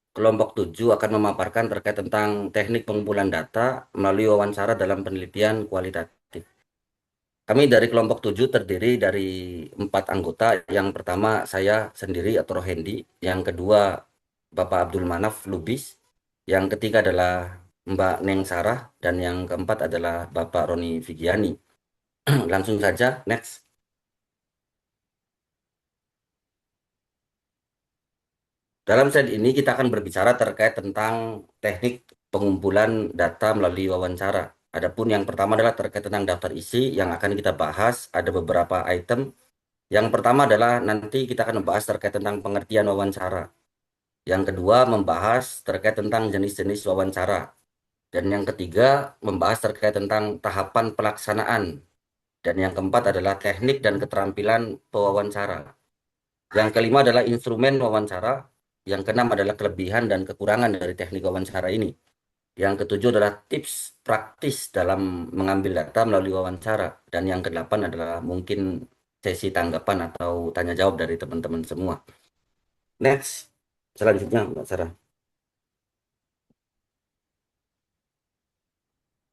kelompok 7 akan memaparkan terkait tentang teknik pengumpulan data melalui wawancara dalam penelitian kualitatif. Kami dari kelompok 7 terdiri dari 4 anggota. Yang pertama saya sendiri atau Rohendi, yang kedua Bapak Abdul Manaf Lubis, yang ketiga adalah Mbak Neng Sarah, dan yang keempat adalah Bapak Roni Vigiani. Langsung saja, next. Dalam slide ini kita akan berbicara terkait tentang teknik pengumpulan data melalui wawancara. Adapun yang pertama adalah terkait tentang daftar isi yang akan kita bahas. Ada beberapa item. Yang pertama adalah nanti kita akan membahas terkait tentang pengertian wawancara. Yang kedua membahas terkait tentang jenis-jenis wawancara. Dan yang ketiga membahas terkait tentang tahapan pelaksanaan. Dan yang keempat adalah teknik dan keterampilan pewawancara. Yang kelima adalah instrumen wawancara. Yang keenam adalah kelebihan dan kekurangan dari teknik wawancara ini. Yang ketujuh adalah tips praktis dalam mengambil data melalui wawancara. Dan yang kedelapan adalah mungkin sesi tanggapan atau tanya jawab dari teman-teman semua. Next, selanjutnya Mbak Sarah.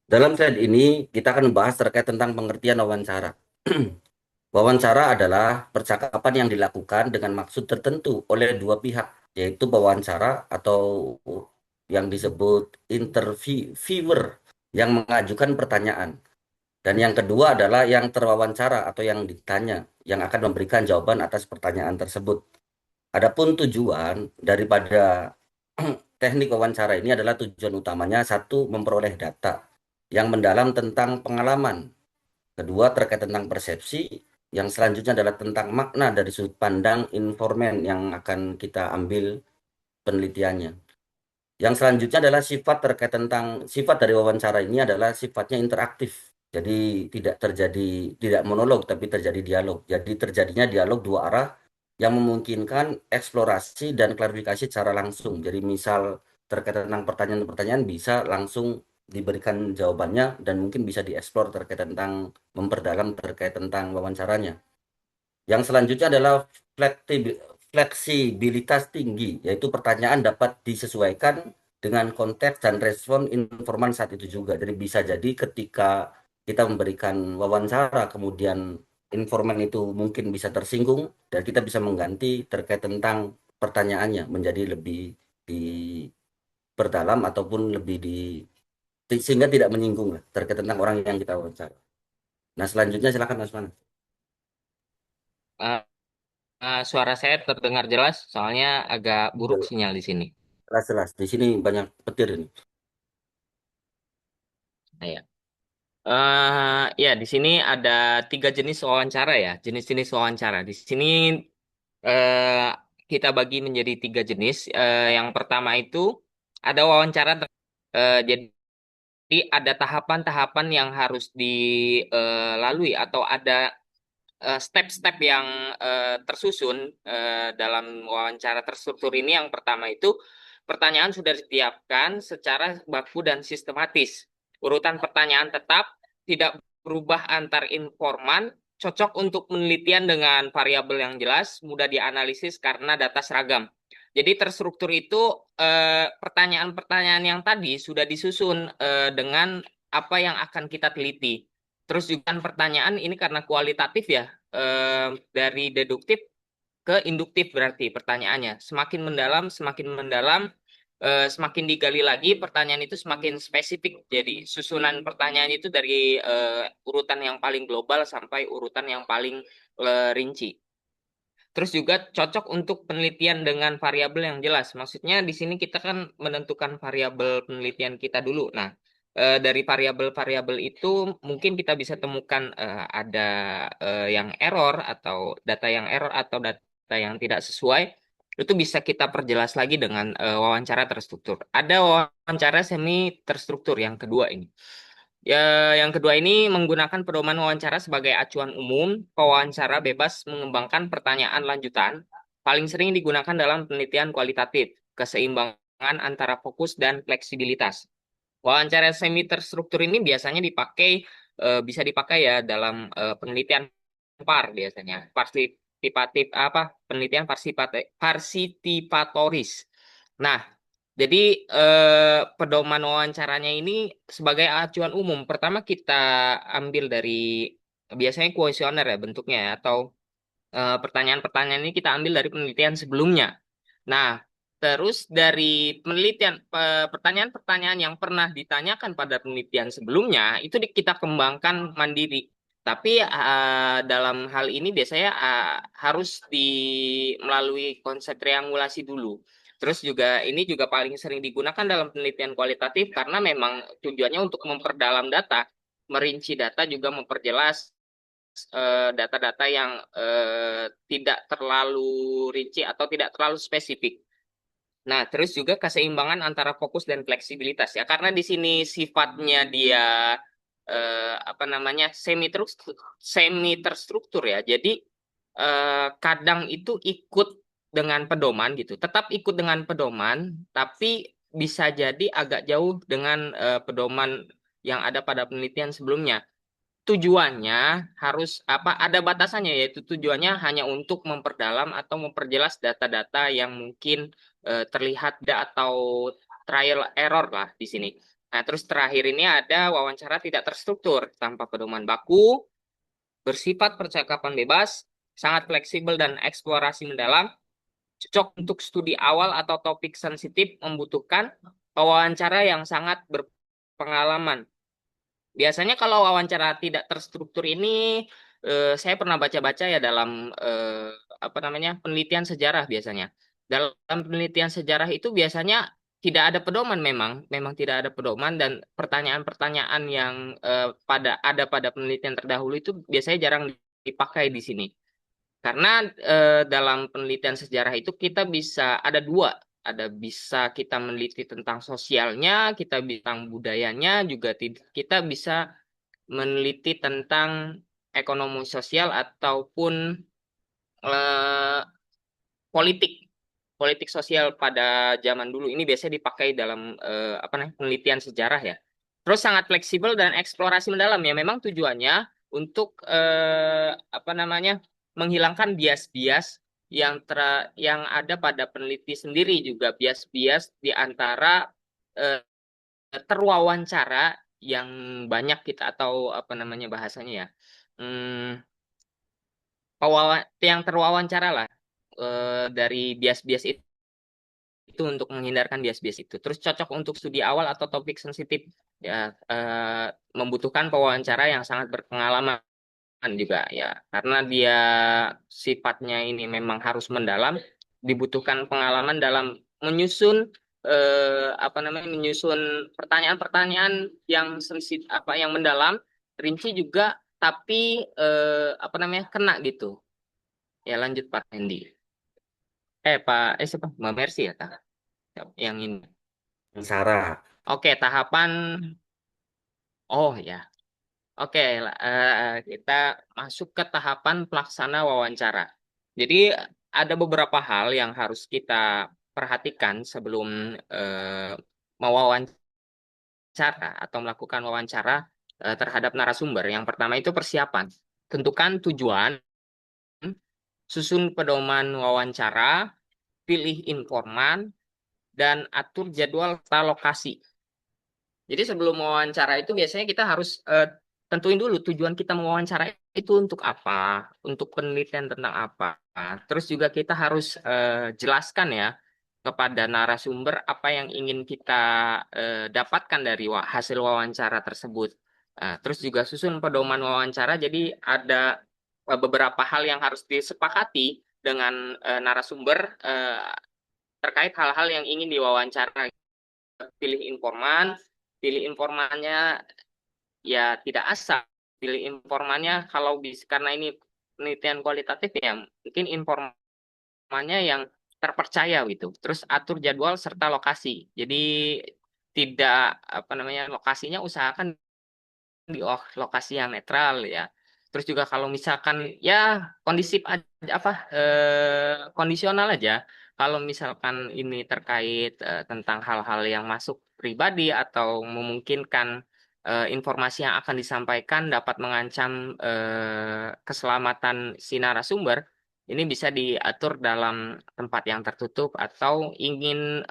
Dalam slide ini kita akan membahas terkait tentang pengertian wawancara. Wawancara adalah percakapan yang dilakukan dengan maksud tertentu oleh dua pihak, yaitu pewawancara atau yang disebut interviewer yang mengajukan pertanyaan. Dan yang kedua adalah yang terwawancara atau yang ditanya, yang akan memberikan jawaban atas pertanyaan tersebut. Adapun tujuan daripada teknik wawancara ini adalah tujuan utamanya satu, memperoleh data yang mendalam tentang pengalaman. Kedua, terkait tentang persepsi. Yang selanjutnya adalah tentang makna dari sudut pandang informan yang akan kita ambil penelitiannya. Yang selanjutnya adalah sifat terkait tentang sifat dari wawancara ini adalah sifatnya interaktif. Jadi tidak monolog tapi terjadi dialog. Jadi terjadinya dialog dua arah yang memungkinkan eksplorasi dan klarifikasi secara langsung. Jadi misal terkait tentang pertanyaan-pertanyaan bisa langsung diberikan jawabannya dan mungkin bisa dieksplor terkait tentang memperdalam terkait tentang wawancaranya. Yang selanjutnya adalah fleksibilitas tinggi, yaitu pertanyaan dapat disesuaikan dengan konteks dan respon informan saat itu juga. Jadi bisa jadi ketika kita memberikan wawancara, kemudian informan itu mungkin bisa tersinggung, dan kita bisa mengganti terkait tentang pertanyaannya menjadi lebih diperdalam ataupun lebih sehingga tidak menyinggung lah terkait tentang orang yang kita wawancara. Nah, selanjutnya silakan Mas Mana. Eh, Suara saya terdengar jelas, soalnya agak buruk Jel- sinyal di sini. Jelas-jelas. Di sini banyak petir ini. Nah, ya. Ya, di sini ada 3 jenis wawancara ya, jenis-jenis wawancara. Di sini eh, kita bagi menjadi 3 jenis. Yang pertama itu ada wawancara. Jadi ada tahapan-tahapan yang harus dilalui atau ada step-step yang tersusun dalam wawancara terstruktur ini. Yang pertama itu pertanyaan sudah disiapkan secara baku dan sistematis. Urutan pertanyaan tetap, tidak berubah antar informan, cocok untuk penelitian dengan variabel yang jelas, mudah dianalisis karena data seragam. Jadi terstruktur itu pertanyaan-pertanyaan yang tadi sudah disusun dengan apa yang akan kita teliti. Terus juga pertanyaan ini karena kualitatif ya, dari deduktif ke induktif berarti pertanyaannya. Semakin mendalam, semakin digali lagi pertanyaan itu semakin spesifik. Jadi susunan pertanyaan itu dari urutan yang paling global sampai urutan yang paling rinci. Terus juga cocok untuk penelitian dengan variabel yang jelas. Maksudnya di sini kita kan menentukan variabel penelitian kita dulu. Nah, dari variabel-variabel itu mungkin kita bisa temukan ada yang error atau data yang error atau data yang tidak sesuai. Itu bisa kita perjelas lagi dengan wawancara terstruktur. Ada wawancara semi terstruktur yang kedua ini. Ya, yang kedua ini menggunakan pedoman wawancara sebagai acuan umum. Pewawancara bebas mengembangkan pertanyaan lanjutan. Paling sering digunakan dalam penelitian kualitatif, keseimbangan antara fokus dan fleksibilitas. Wawancara semi terstruktur ini biasanya bisa dipakai ya dalam penelitian PAR biasanya, parsitipatoris. Nah, jadi pedoman wawancaranya ini sebagai acuan umum. Pertama kita ambil dari biasanya kuesioner ya bentuknya ya, atau pertanyaan-pertanyaan ini kita ambil dari penelitian sebelumnya. Nah, terus dari pertanyaan-pertanyaan yang pernah ditanyakan pada penelitian sebelumnya itu kita kembangkan mandiri. Tapi dalam hal ini biasanya harus melalui konsep triangulasi dulu. Terus juga ini juga paling sering digunakan dalam penelitian kualitatif karena memang tujuannya untuk memperdalam data, merinci data juga memperjelas data-data yang tidak terlalu rinci atau tidak terlalu spesifik. Nah, terus juga keseimbangan antara fokus dan fleksibilitas ya, karena di sini sifatnya dia apa namanya semi terstruktur ya. Jadi kadang itu ikut dengan pedoman gitu, tetap ikut dengan pedoman, tapi bisa jadi agak jauh dengan pedoman yang ada pada penelitian sebelumnya. Tujuannya harus apa, ada batasannya, yaitu tujuannya hanya untuk memperdalam atau memperjelas data-data yang mungkin terlihat atau trial error lah di sini. Nah, terus terakhir ini ada wawancara tidak terstruktur tanpa pedoman baku, bersifat percakapan bebas, sangat fleksibel dan eksplorasi mendalam, cocok untuk studi awal atau topik sensitif, membutuhkan wawancara yang sangat berpengalaman. Biasanya kalau wawancara tidak terstruktur ini, saya pernah baca-baca ya dalam apa namanya penelitian sejarah biasanya. Dalam penelitian sejarah itu biasanya tidak ada pedoman, memang tidak ada pedoman, dan pertanyaan-pertanyaan yang pada penelitian terdahulu itu biasanya jarang dipakai di sini. Karena dalam penelitian sejarah itu kita bisa ada dua, bisa kita meneliti tentang sosialnya, kita tentang budayanya, juga kita bisa meneliti tentang ekonomi sosial ataupun eh, politik politik sosial pada zaman dulu. Ini biasanya dipakai dalam apa namanya penelitian sejarah ya. Terus sangat fleksibel dan eksplorasi mendalam ya. Memang tujuannya untuk apa namanya menghilangkan bias-bias yang ada pada peneliti sendiri, juga bias-bias di antara eh, terwawancara yang banyak kita, atau apa namanya bahasanya ya, hmm, yang terwawancara lah dari bias-bias itu, untuk menghindarkan bias-bias itu. Terus cocok untuk studi awal atau topik sensitif ya, membutuhkan pewawancara yang sangat berpengalaman juga ya, karena dia sifatnya ini memang harus mendalam, dibutuhkan pengalaman dalam menyusun apa namanya menyusun pertanyaan-pertanyaan yang sensitif, apa yang mendalam, rinci juga, tapi apa namanya kena gitu. Ya lanjut Pak Hendy. Siapa? Mbak Mercy ya, Kak? Yang ini. Wawancara. Oke, tahapan. Oh ya. Oke, kita masuk ke tahapan pelaksana wawancara. Jadi ada beberapa hal yang harus kita perhatikan sebelum mewawancara atau melakukan wawancara terhadap narasumber. Yang pertama itu persiapan. Tentukan tujuan, susun pedoman wawancara, pilih informan, dan atur jadwal serta lokasi. Jadi sebelum wawancara itu biasanya kita harus tentuin dulu tujuan kita mewawancara itu untuk apa, untuk penelitian tentang apa. Terus juga kita harus jelaskan ya kepada narasumber apa yang ingin kita dapatkan dari hasil wawancara tersebut. Terus juga susun pedoman wawancara. Jadi ada beberapa hal yang harus disepakati dengan narasumber terkait hal-hal yang ingin diwawancara. Pilih informan, pilih informannya ya tidak asal, pilih informannya kalau bisa, karena ini penelitian kualitatif ya, mungkin informannya yang terpercaya gitu. Terus atur jadwal serta lokasi. Jadi tidak apa namanya lokasinya usahakan di lokasi yang netral ya. Terus juga kalau misalkan ya kondisif aja, apa kondisional aja. Kalau misalkan ini terkait tentang hal-hal yang masuk pribadi atau memungkinkan informasi yang akan disampaikan dapat mengancam keselamatan si narasumber, Ini bisa diatur dalam tempat yang tertutup atau ingin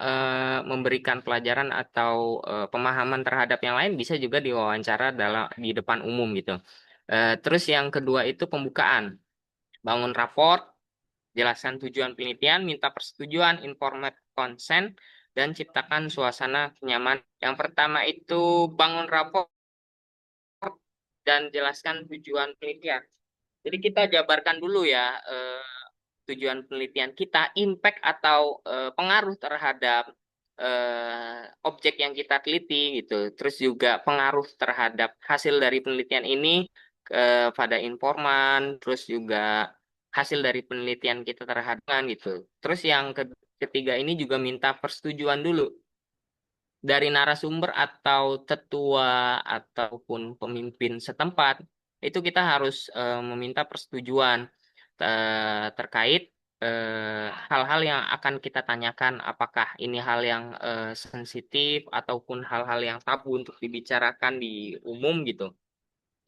memberikan pelajaran atau pemahaman terhadap yang lain bisa juga diwawancara di depan umum gitu. Terus yang kedua itu pembukaan, bangun raport, jelaskan tujuan penelitian, minta persetujuan, informed consent, dan ciptakan suasana nyaman. Yang pertama itu bangun raport dan jelaskan tujuan penelitian. Jadi kita jabarkan dulu ya tujuan penelitian kita, impact atau pengaruh terhadap objek yang kita teliti gitu. Terus juga pengaruh terhadap hasil dari penelitian ini pada informan, terus juga hasil dari penelitian kita terhadap gitu. Terus yang ketiga ini juga minta persetujuan dulu dari narasumber atau tetua ataupun pemimpin setempat. Itu kita harus meminta persetujuan terkait hal-hal yang akan kita tanyakan, apakah ini hal yang sensitif ataupun hal-hal yang tabu untuk dibicarakan di umum gitu.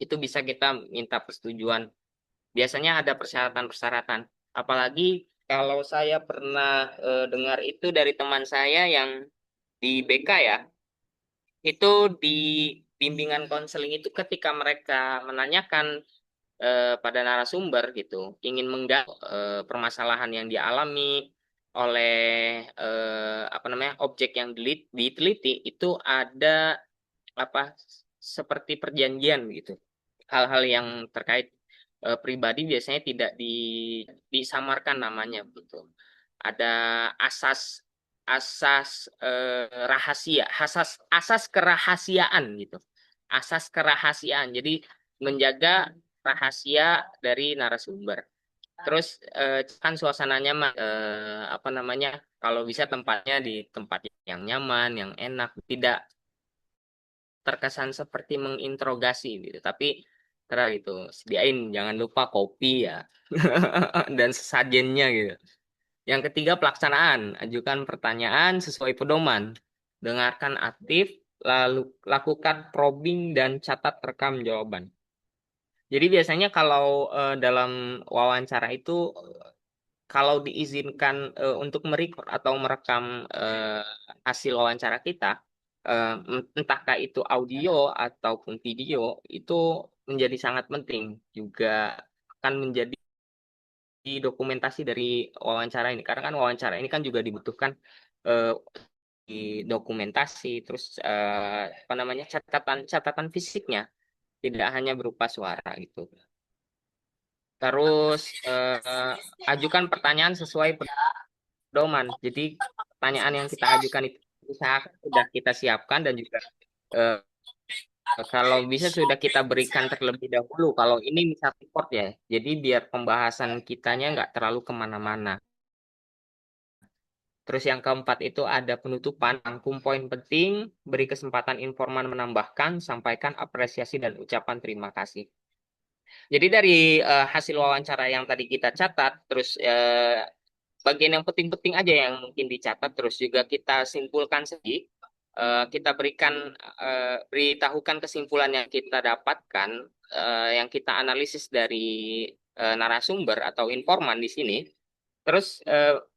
Itu bisa kita minta persetujuan. Biasanya ada persyaratan-persyaratan. Apalagi kalau saya pernah dengar itu dari teman saya yang di BK ya, itu di bimbingan konseling itu ketika mereka menanyakan pada narasumber gitu, ingin menggali permasalahan yang dialami oleh apa namanya objek yang diteliti itu ada apa seperti perjanjian gitu. Hal-hal yang terkait pribadi biasanya tidak disamarkan namanya gitu. Ada asas asas rahasia, asas kerahasiaan gitu. Asas kerahasiaan. Jadi menjaga rahasia dari narasumber. Terus kan suasananya mah apa namanya? Kalau bisa tempatnya di tempat yang nyaman, yang enak, tidak terkesan seperti menginterogasi gitu. Tapi terus itu sediain jangan lupa kopi ya dan sesajennya gitu. Yang ketiga pelaksanaan, ajukan pertanyaan sesuai pedoman. Dengarkan aktif, lalu lakukan probing dan catat rekam jawaban. Jadi biasanya kalau dalam wawancara itu kalau diizinkan untuk merecord atau merekam eh, hasil wawancara kita, entahkah itu audio ataupun video, itu menjadi sangat penting. Juga akan menjadi dokumentasi dari wawancara ini. Karena kan wawancara ini kan juga dibutuhkan eh, di dokumentasi, terus apa namanya catatan fisiknya, tidak hanya berupa suara gitu. Terus ajukan pertanyaan sesuai pedoman. Jadi pertanyaan yang kita ajukan itu usahakan sudah kita siapkan dan juga eh, kalau bisa sudah kita berikan terlebih dahulu. Kalau ini misal report ya, jadi biar pembahasan kitanya nggak terlalu kemana-mana. Terus yang keempat itu ada penutupan, rangkum poin penting, beri kesempatan informan menambahkan, sampaikan apresiasi dan ucapan terima kasih. Jadi dari hasil wawancara yang tadi kita catat, terus bagian yang penting-penting aja yang mungkin dicatat, terus juga kita simpulkan sedikit, kita berikan, beritahukan kesimpulan yang kita dapatkan, yang kita analisis dari narasumber atau informan di sini. Terus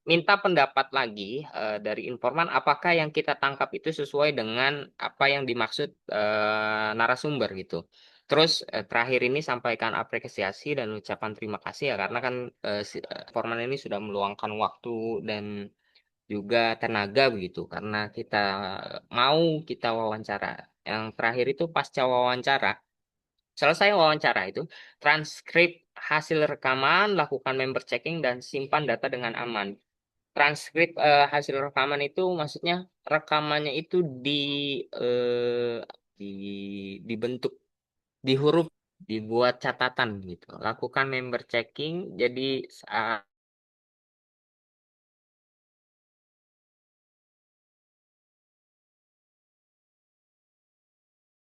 minta pendapat lagi dari informan apakah yang kita tangkap itu sesuai dengan apa yang dimaksud narasumber gitu. Terus terakhir ini sampaikan apresiasi dan ucapan terima kasih ya karena kan informan ini sudah meluangkan waktu dan juga tenaga begitu karena kita mau kita wawancara. Yang terakhir itu pasca wawancara. Selesai wawancara itu, transkrip hasil rekaman, lakukan member checking, dan simpan data dengan aman. Transkrip hasil rekaman itu maksudnya rekamannya itu eh, di dibentuk, di huruf, dibuat catatan gitu. Lakukan member checking, jadi saat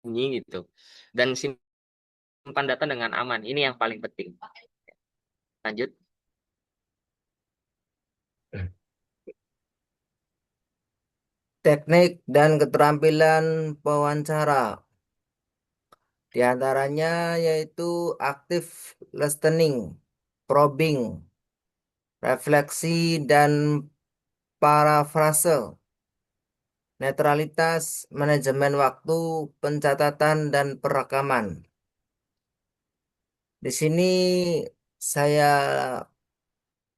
ini gitu. Dan simpan data dengan aman. Ini yang paling penting. Lanjut. Teknik dan keterampilan pewawancara. Di antaranya yaitu active listening, probing, refleksi dan parafrase, netralitas, manajemen waktu, pencatatan, dan perekaman. Di sini saya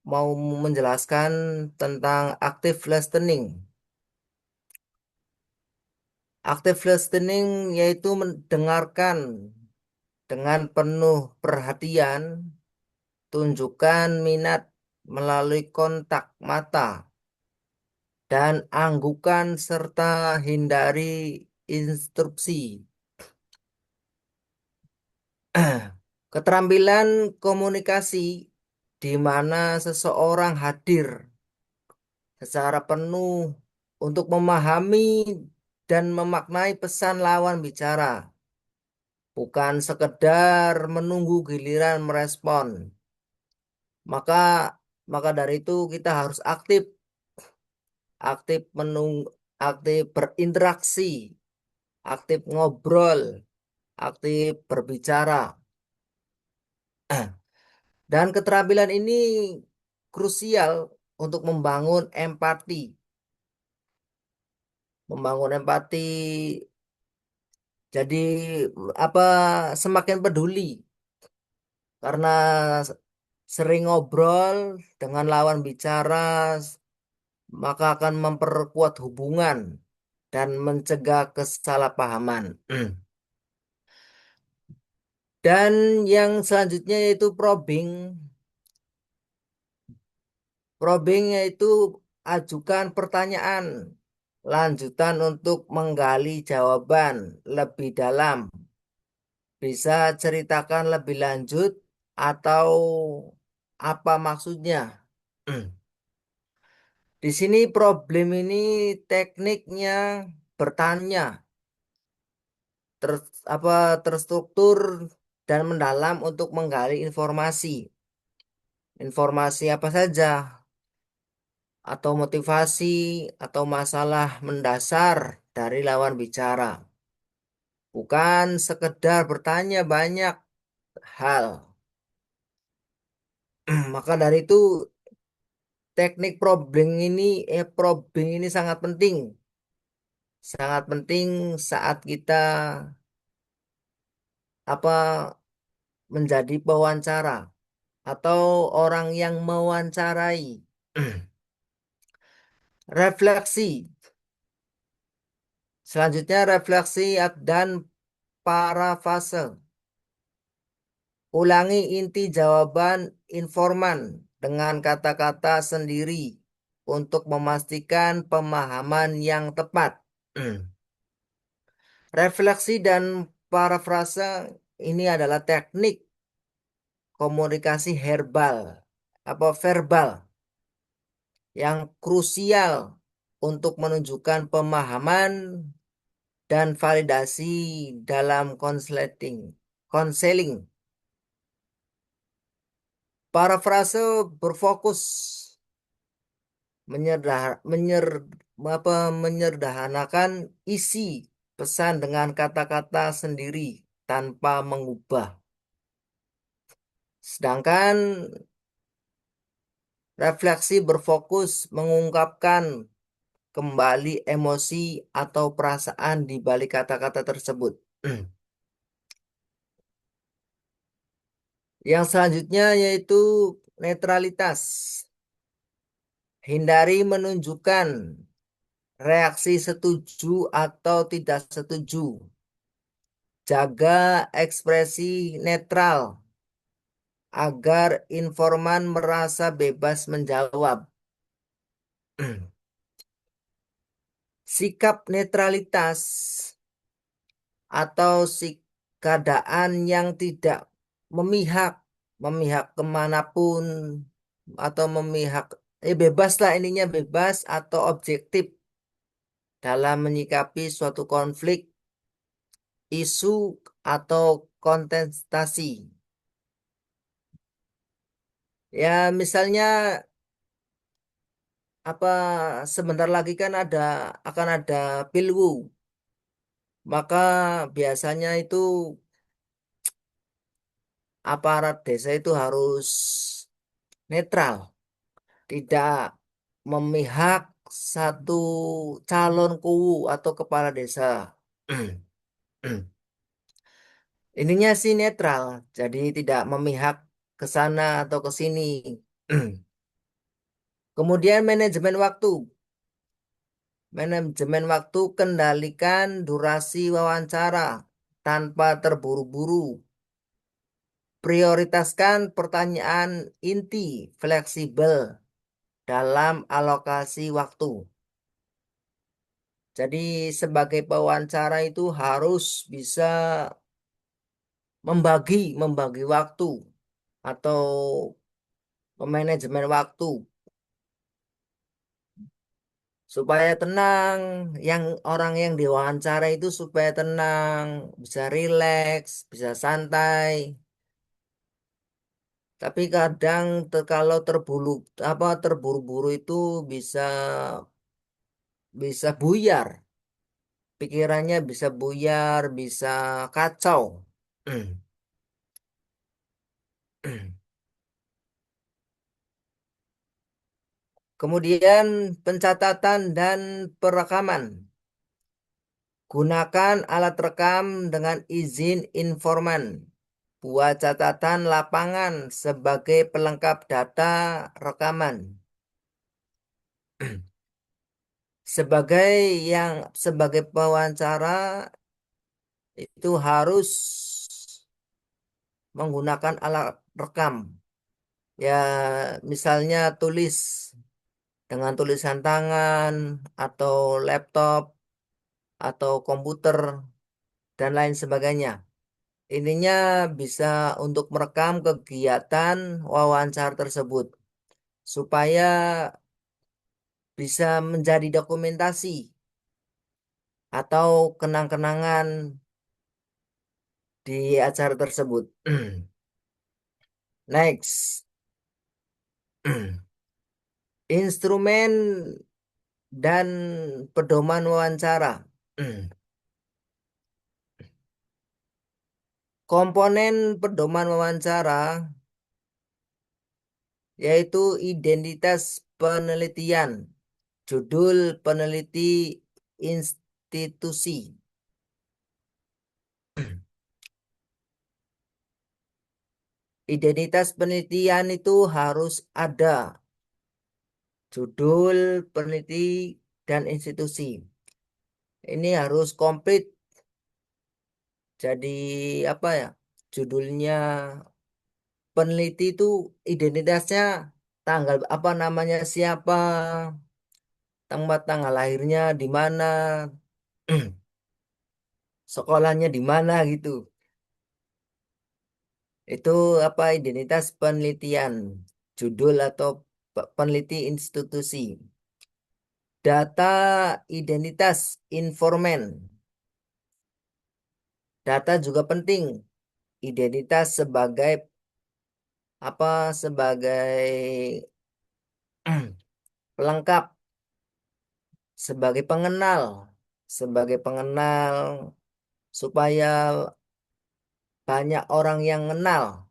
mau menjelaskan tentang active listening. Active listening yaitu mendengarkan dengan penuh perhatian, tunjukkan minat melalui kontak mata, dan anggukan serta hindari instruksi. Keterampilan komunikasi di mana seseorang hadir secara penuh untuk memahami dan memaknai pesan lawan bicara, bukan sekedar menunggu giliran merespon. Maka maka dari itu kita harus aktif, aktif aktif berinteraksi, aktif ngobrol, aktif berbicara. Dan keterampilan ini krusial untuk membangun empati. Membangun empati jadi apa semakin peduli karena sering ngobrol dengan lawan bicara maka akan memperkuat hubungan dan mencegah kesalahpahaman. Dan yang selanjutnya yaitu probing. Probing yaitu ajukan pertanyaan lanjutan untuk menggali jawaban lebih dalam. Bisa ceritakan lebih lanjut atau apa maksudnya? Di sini problem ini tekniknya bertanya ter, terstruktur dan mendalam untuk menggali informasi. Informasi apa saja atau motivasi atau masalah mendasar dari lawan bicara. Bukan sekedar bertanya banyak hal. Maka dari itu teknik probing ini sangat penting saat kita apa menjadi pewawancara atau orang yang mewawancarai. Refleksi. Selanjutnya refleksi dan parafase. Ulangi inti jawaban informan dengan kata-kata sendiri untuk memastikan pemahaman yang tepat. Refleksi dan parafrase ini adalah teknik komunikasi verbal yang krusial untuk menunjukkan pemahaman dan validasi dalam konseling. Parafrase berfokus menyederhanakan isi pesan dengan kata-kata sendiri tanpa mengubah. Sedangkan refleksi berfokus mengungkapkan kembali emosi atau perasaan di balik kata-kata tersebut. Yang selanjutnya yaitu netralitas. Hindari menunjukkan reaksi setuju atau tidak setuju. Jaga ekspresi netral agar informan merasa bebas menjawab. Sikap netralitas atau keadaan yang tidak memihak, memihak kemanapun atau bebas lah ininya bebas atau objektif dalam menyikapi suatu konflik, isu atau kontestasi. Ya misalnya apa sebentar lagi kan akan ada pilwu. Maka biasanya itu aparat desa itu harus netral tidak memihak satu calon kuwu atau kepala desa. Ininya sih netral, jadi tidak memihak ke sana atau ke sini. Kemudian manajemen waktu. Manajemen waktu kendalikan durasi wawancara tanpa terburu-buru. Prioritaskan pertanyaan inti, fleksibel dalam alokasi waktu. Jadi sebagai pewawancara itu harus bisa membagi waktu atau manajemen waktu supaya tenang, yang orang yang diwawancara itu supaya tenang, bisa rileks, bisa santai. Tapi kadang kalau terburu-buru itu bisa bisa buyar, pikirannya bisa buyar, bisa kacau. Kemudian pencatatan dan perekaman. Gunakan alat rekam dengan izin informan. Buat catatan lapangan sebagai pelengkap data rekaman. Sebagai sebagai pewawancara itu harus menggunakan alat rekam. Ya, misalnya tulis dengan tulisan tangan atau laptop atau komputer dan lain sebagainya. Ininya bisa untuk merekam kegiatan wawancara tersebut supaya bisa menjadi dokumentasi atau kenang-kenangan di acara tersebut. Next, instrumen dan pedoman wawancara. Komponen pedoman wawancara yaitu identitas penelitian, judul peneliti, institusi. Identitas penelitian itu harus ada judul peneliti dan institusi. Ini harus komplit. Jadi apa ya? Judulnya peneliti itu identitasnya tanggal apa namanya siapa, tempat tanggal lahirnya di mana, sekolahnya di mana gitu. Itu apa identitas penelitian, judul atau peneliti institusi. Data identitas informan. Data juga penting. Identitas sebagai apa sebagai pelengkap, sebagai pengenal, sebagai pengenal supaya banyak orang yang kenal.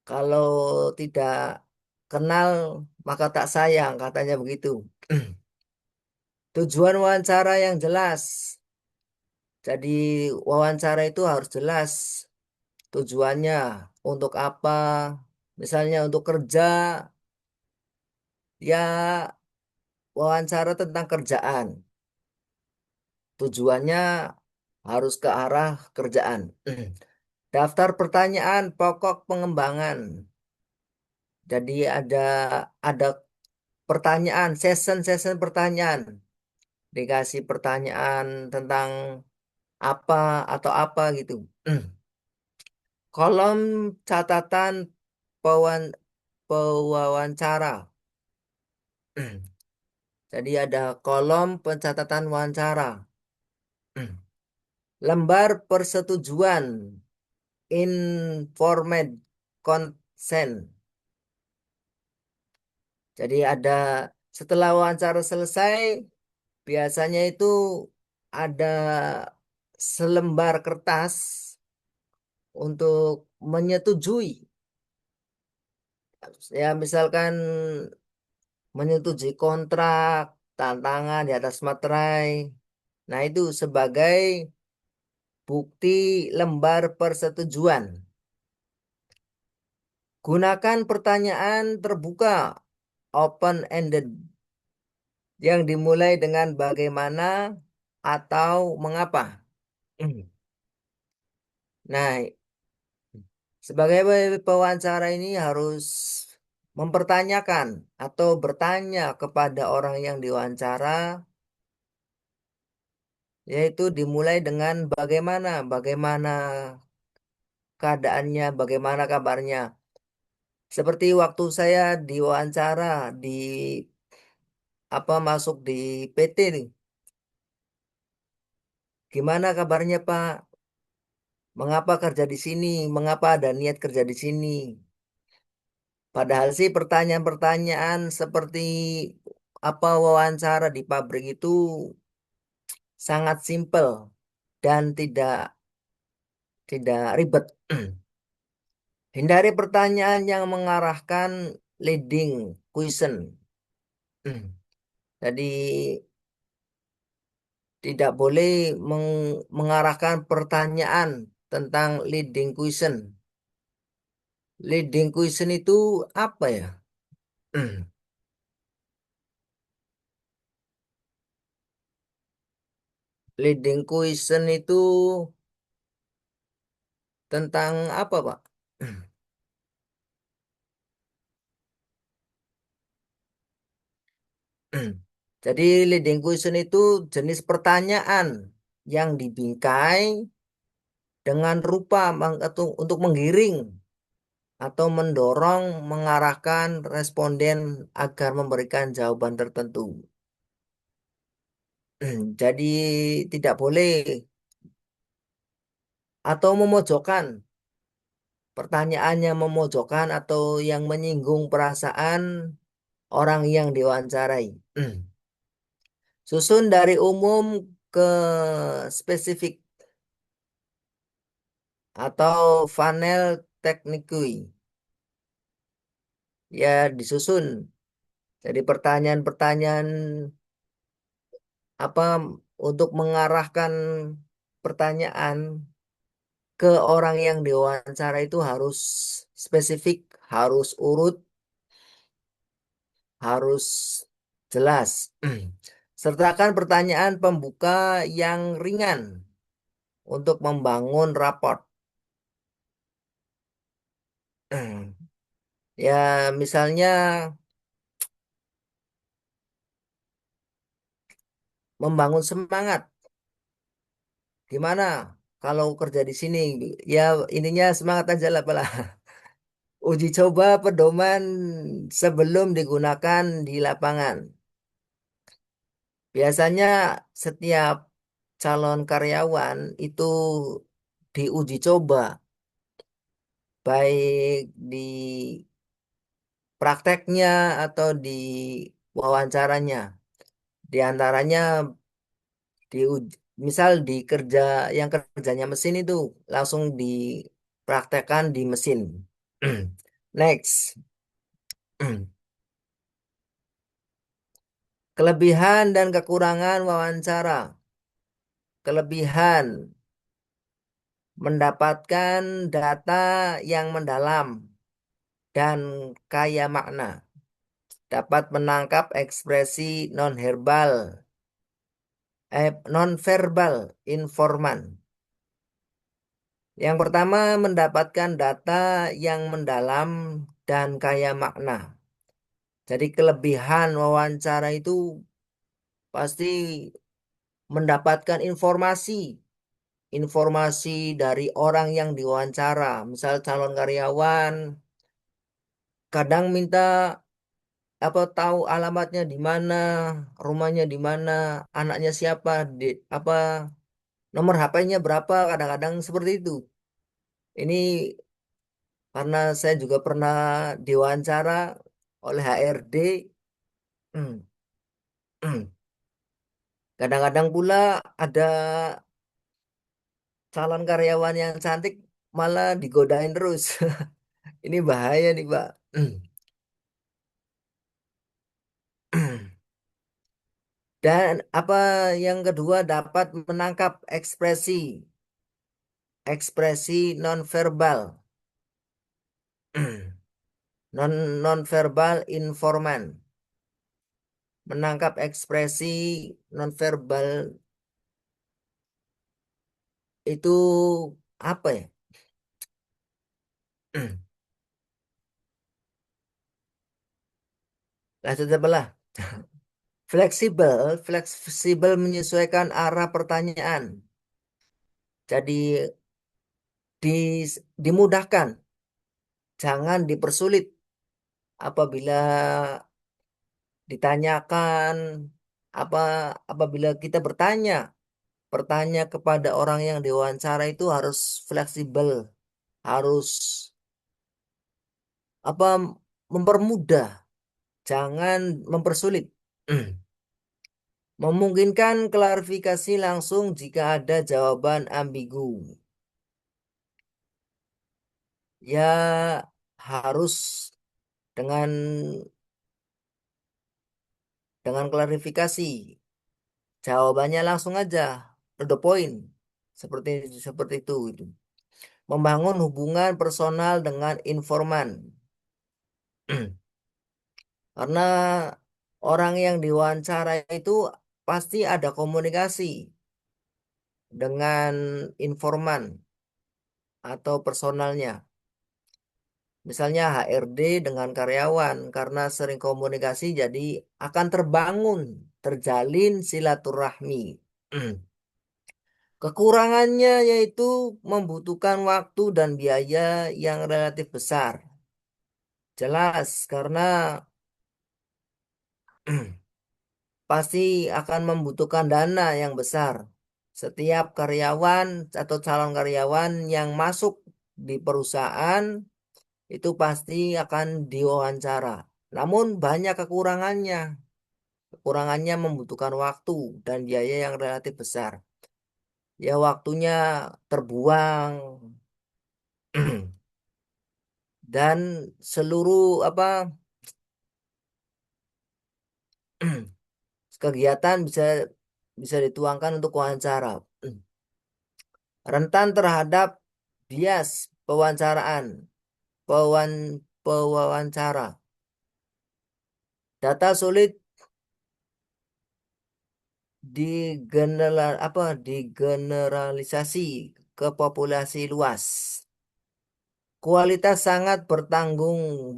Kalau tidak kenal maka tak sayang, katanya begitu. Tujuan wawancara yang jelas. Jadi wawancara itu harus jelas tujuannya untuk apa. Misalnya untuk kerja, ya wawancara tentang kerjaan. Tujuannya harus ke arah kerjaan. Daftar pertanyaan pokok pengembangan. Jadi ada pertanyaan, session pertanyaan. Dikasih pertanyaan tentang apa atau apa gitu. Kolom catatan pewan- pewawancara. Jadi ada kolom pencatatan wawancara. Lembar persetujuan, informed consent. Jadi ada setelah wawancara selesai, biasanya itu ada selembar kertas untuk menyetujui. Ya misalkan menyetujui kontrak, tantangan di atas materai. Nah, itu sebagai bukti lembar persetujuan. Gunakan pertanyaan terbuka, open-ended, yang dimulai dengan bagaimana atau mengapa. Nah, sebagai pewawancara ini harus mempertanyakan atau bertanya kepada orang yang diwawancara, yaitu dimulai dengan bagaimana, bagaimana keadaannya, bagaimana kabarnya. Seperti waktu saya diwawancara di masuk di PT nih. Gimana kabarnya Pak? Mengapa kerja di sini? Mengapa ada niat kerja di sini? Padahal sih pertanyaan-pertanyaan seperti wawancara di pabrik itu sangat simpel dan tidak ribet. Hindari pertanyaan yang mengarahkan leading question. Jadi tidak boleh mengarahkan pertanyaan tentang leading question. Leading question itu apa ya? Leading question itu tentang apa, Pak? Jadi leading question itu jenis pertanyaan yang dibingkai dengan rupa untuk menggiring atau mendorong mengarahkan responden agar memberikan jawaban tertentu. Jadi tidak boleh atau memojokkan pertanyaannya memojokkan atau yang menyinggung perasaan orang yang diwawancarai. Susun dari umum ke spesifik atau funnel technique. Ya disusun. Jadi pertanyaan-pertanyaan apa untuk mengarahkan pertanyaan ke orang yang diwawancara itu harus spesifik, harus urut, harus jelas. Sertakan pertanyaan pembuka yang ringan untuk membangun raport. Ya, misalnya membangun semangat. Gimana kalau kerja di sini? Ya, ininya semangat aja lah, Pak. Uji coba pedoman sebelum digunakan di lapangan. Biasanya setiap calon karyawan itu diuji coba, baik di prakteknya atau di wawancaranya. Di antaranya di misal di yang kerjanya mesin itu langsung dipraktekkan di mesin. Next. Kelebihan dan kekurangan wawancara. Kelebihan mendapatkan data yang mendalam dan kaya makna. Dapat menangkap ekspresi nonverbal informan. Yang pertama, mendapatkan data yang mendalam dan kaya makna. Jadi kelebihan wawancara itu pasti mendapatkan informasi dari orang yang diwawancara. Misal calon karyawan kadang minta tahu alamatnya di mana, rumahnya di mana, anaknya siapa, di apa nomor HP-nya berapa, kadang-kadang seperti itu. Ini karena saya juga pernah diwawancara oleh HRD. Kadang-kadang pula ada calon karyawan yang cantik malah digodain terus. Ini bahaya nih, Pak. Dan apa yang kedua dapat menangkap ekspresi nonverbal, nonverbal informan, menangkap ekspresi nonverbal itu apa ya? Lanjut sebelah. Fleksibel menyesuaikan arah pertanyaan. Jadi di, dimudahkan, jangan dipersulit apabila ditanyakan apa apabila kita bertanya kepada orang yang diwawancara itu harus fleksibel, harus apa mempermudah, jangan mempersulit. Memungkinkan klarifikasi langsung jika ada jawaban ambigu. Ya harus dengan klarifikasi. Jawabannya langsung aja, to the point. Seperti seperti itu. Membangun hubungan personal dengan informan. Karena orang yang diwawancara itu pasti ada komunikasi dengan informan atau personalnya. Misalnya HRD dengan karyawan karena sering komunikasi jadi akan terjalin silaturahmi. Kekurangannya yaitu membutuhkan waktu dan biaya yang relatif besar. Jelas karena pasti akan membutuhkan dana yang besar. Setiap karyawan atau calon karyawan yang masuk di perusahaan itu pasti akan diwawancara. Namun banyak kekurangannya. Kekurangannya membutuhkan waktu dan biaya yang relatif besar. Ya waktunya terbuang dan seluruh kegiatan bisa dituangkan untuk wawancara. Rentan terhadap bias pewawancaraan, pewawancara. Data sulit digeneralisasi ke populasi luas. Kualitas sangat bergantung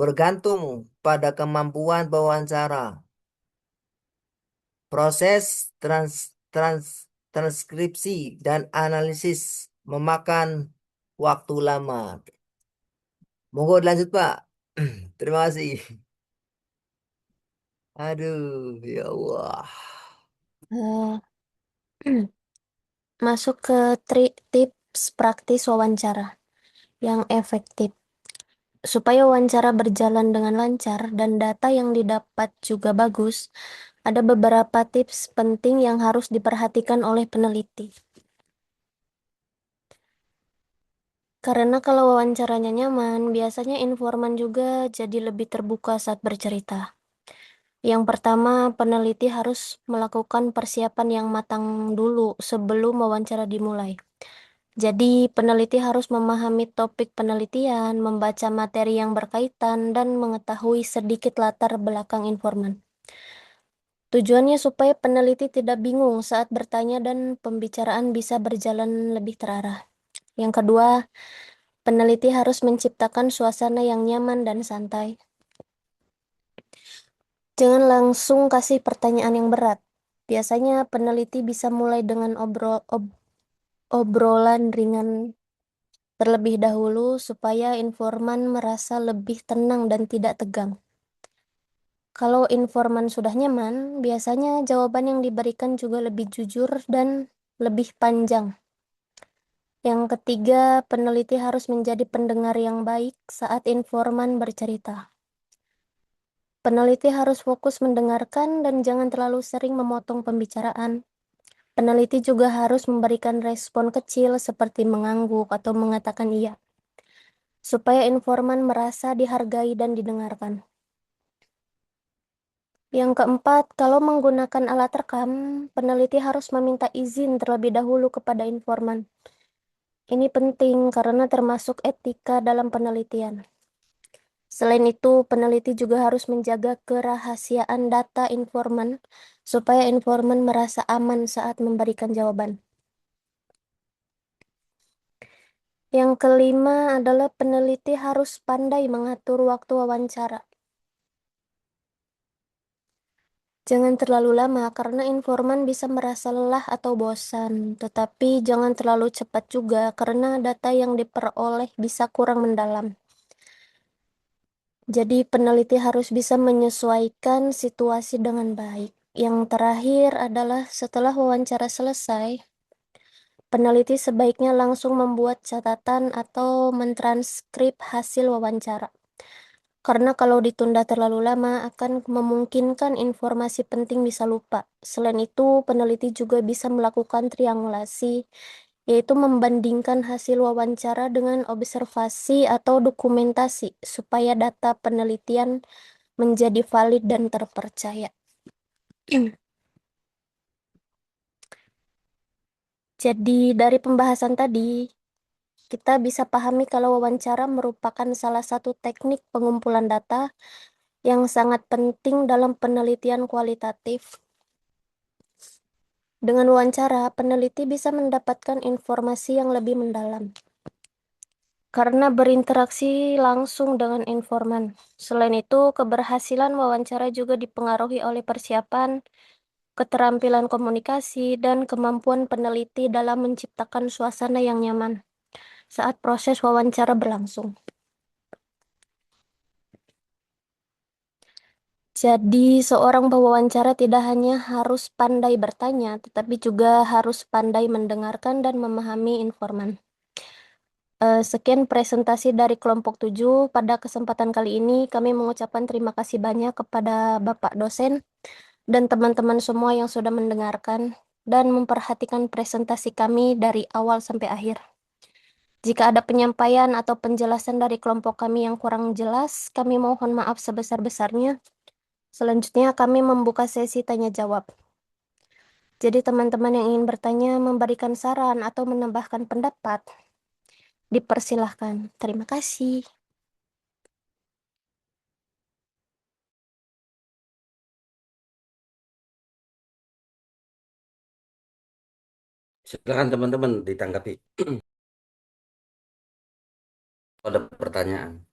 pada kemampuan pewawancara. Proses transkripsi dan analisis memakan waktu lama. Monggo lanjut, Pak. Terima kasih. Aduh, ya Allah. Eh, Masuk ke tips praktis wawancara yang efektif. Supaya wawancara berjalan dengan lancar dan data yang didapat juga bagus, ada beberapa tips penting yang harus diperhatikan oleh peneliti. Karena kalau wawancaranya nyaman, biasanya informan juga jadi lebih terbuka saat bercerita. Yang pertama, peneliti harus melakukan persiapan yang matang dulu sebelum wawancara dimulai. Jadi, peneliti harus memahami topik penelitian, membaca materi yang berkaitan, dan mengetahui sedikit latar belakang informan. Tujuannya supaya peneliti tidak bingung saat bertanya dan pembicaraan bisa berjalan lebih terarah. Yang kedua, peneliti harus menciptakan suasana yang nyaman dan santai. Jangan langsung kasih pertanyaan yang berat. Biasanya peneliti bisa mulai dengan obrolan ringan terlebih dahulu supaya informan merasa lebih tenang dan tidak tegang. Kalau informan sudah nyaman, biasanya jawaban yang diberikan juga lebih jujur dan lebih panjang. Yang ketiga, peneliti harus menjadi pendengar yang baik saat informan bercerita. Peneliti harus fokus mendengarkan dan jangan terlalu sering memotong pembicaraan. Peneliti juga harus memberikan respon kecil seperti mengangguk atau mengatakan iya, supaya informan merasa dihargai dan didengarkan. Yang keempat, kalau menggunakan alat rekam, peneliti harus meminta izin terlebih dahulu kepada informan. Ini penting karena termasuk etika dalam penelitian. Selain itu, peneliti juga harus menjaga kerahasiaan data informan supaya informan merasa aman saat memberikan jawaban. Yang kelima adalah peneliti harus pandai mengatur waktu wawancara. Jangan terlalu lama karena informan bisa merasa lelah atau bosan, tetapi jangan terlalu cepat juga karena data yang diperoleh bisa kurang mendalam. Jadi peneliti harus bisa menyesuaikan situasi dengan baik. Yang terakhir adalah setelah wawancara selesai, peneliti sebaiknya langsung membuat catatan atau mentranskrip hasil wawancara. Karena kalau ditunda terlalu lama akan memungkinkan informasi penting bisa lupa. Selain itu, peneliti juga bisa melakukan triangulasi, yaitu membandingkan hasil wawancara dengan observasi atau dokumentasi supaya data penelitian menjadi valid dan terpercaya. Jadi, dari pembahasan tadi, kita bisa pahami kalau wawancara merupakan salah satu teknik pengumpulan data yang sangat penting dalam penelitian kualitatif. Dengan wawancara, peneliti bisa mendapatkan informasi yang lebih mendalam karena berinteraksi langsung dengan informan. Selain itu, keberhasilan wawancara juga dipengaruhi oleh persiapan, keterampilan komunikasi, dan kemampuan peneliti dalam menciptakan suasana yang nyaman saat proses wawancara berlangsung. Jadi, seorang pewawancara tidak hanya harus pandai bertanya, tetapi juga harus pandai mendengarkan dan memahami informan. Sekian presentasi dari kelompok 7. Pada kesempatan kali ini, kami mengucapkan terima kasih banyak kepada Bapak dosen dan teman-teman semua yang sudah mendengarkan dan memperhatikan presentasi kami dari awal sampai akhir. Jika ada penyampaian atau penjelasan dari kelompok kami yang kurang jelas, kami mohon maaf sebesar-besarnya. Selanjutnya, kami membuka sesi tanya jawab. Jadi, teman-teman yang ingin bertanya, memberikan saran, atau menambahkan pendapat, dipersilahkan. Terima kasih. Silakan teman-teman ditanggapi. Ada pertanyaan.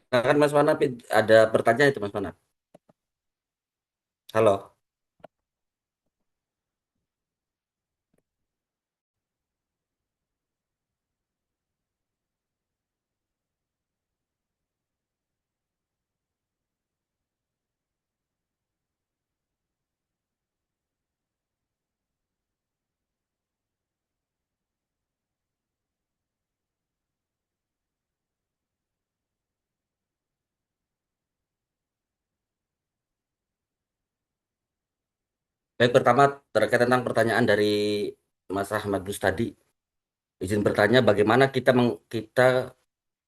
Silakan Mas Manap, ada pertanyaan itu Mas Manap. Halo. Baik, pertama terkait tentang pertanyaan dari Mas Ahmad Bus tadi. Izin bertanya bagaimana kita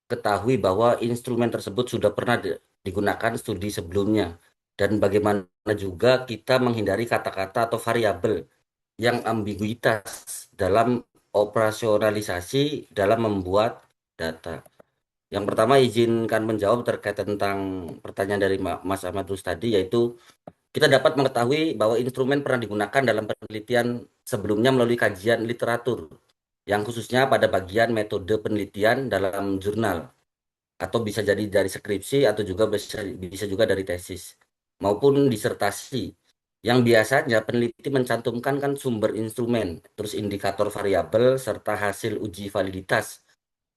ketahui bahwa instrumen tersebut sudah pernah digunakan studi sebelumnya dan bagaimana juga kita menghindari kata-kata atau variabel yang ambiguitas dalam operasionalisasi dalam membuat data. Yang pertama izinkan menjawab terkait tentang pertanyaan dari Mas Ahmad Rus tadi, yaitu kita dapat mengetahui bahwa instrumen pernah digunakan dalam penelitian sebelumnya melalui kajian literatur, yang khususnya pada bagian metode penelitian dalam jurnal, atau bisa jadi dari skripsi atau juga bisa juga dari tesis maupun disertasi. Yang biasanya peneliti mencantumkan kan sumber instrumen, terus indikator variabel serta hasil uji validitas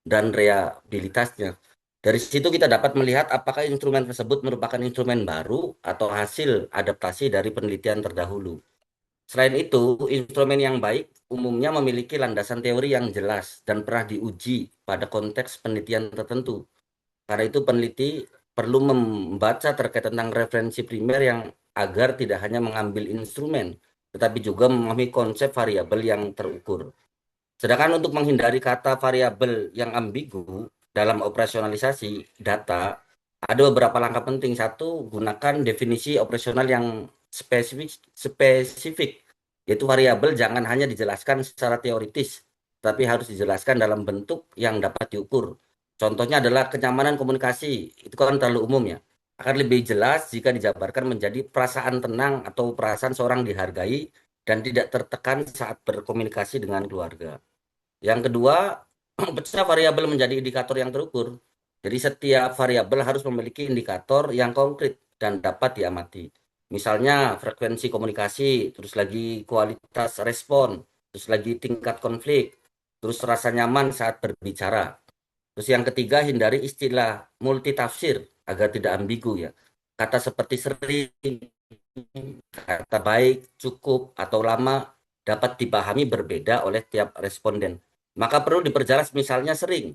dan reliabilitasnya. Dari situ kita dapat melihat apakah instrumen tersebut merupakan instrumen baru atau hasil adaptasi dari penelitian terdahulu. Selain itu, instrumen yang baik umumnya memiliki landasan teori yang jelas dan pernah diuji pada konteks penelitian tertentu. Karena itu peneliti perlu membaca terkait tentang referensi primer yang agar tidak hanya mengambil instrumen, tetapi juga memahami konsep variabel yang terukur. Sedangkan untuk menghindari kata variabel yang ambigu dalam operasionalisasi data, ada beberapa langkah penting. Satu, gunakan definisi operasional yang spesifik, yaitu variabel jangan hanya dijelaskan secara teoritis, tapi harus dijelaskan dalam bentuk yang dapat diukur. Contohnya adalah kenyamanan komunikasi, itu kan terlalu umum ya. Akan lebih jelas jika dijabarkan menjadi perasaan tenang atau perasaan seorang dihargai dan tidak tertekan saat berkomunikasi dengan keluarga. Yang kedua, pecah variabel menjadi indikator yang terukur. Jadi setiap variabel harus memiliki indikator yang konkret dan dapat diamati. Misalnya frekuensi komunikasi, terus lagi kualitas respon, terus lagi tingkat konflik, terus rasa nyaman saat berbicara. Terus yang ketiga, hindari istilah multitafsir agar tidak ambigu ya. Kata seperti sering, kata baik, cukup, atau lama dapat dipahami berbeda oleh tiap responden. Maka perlu diperjelas misalnya sering.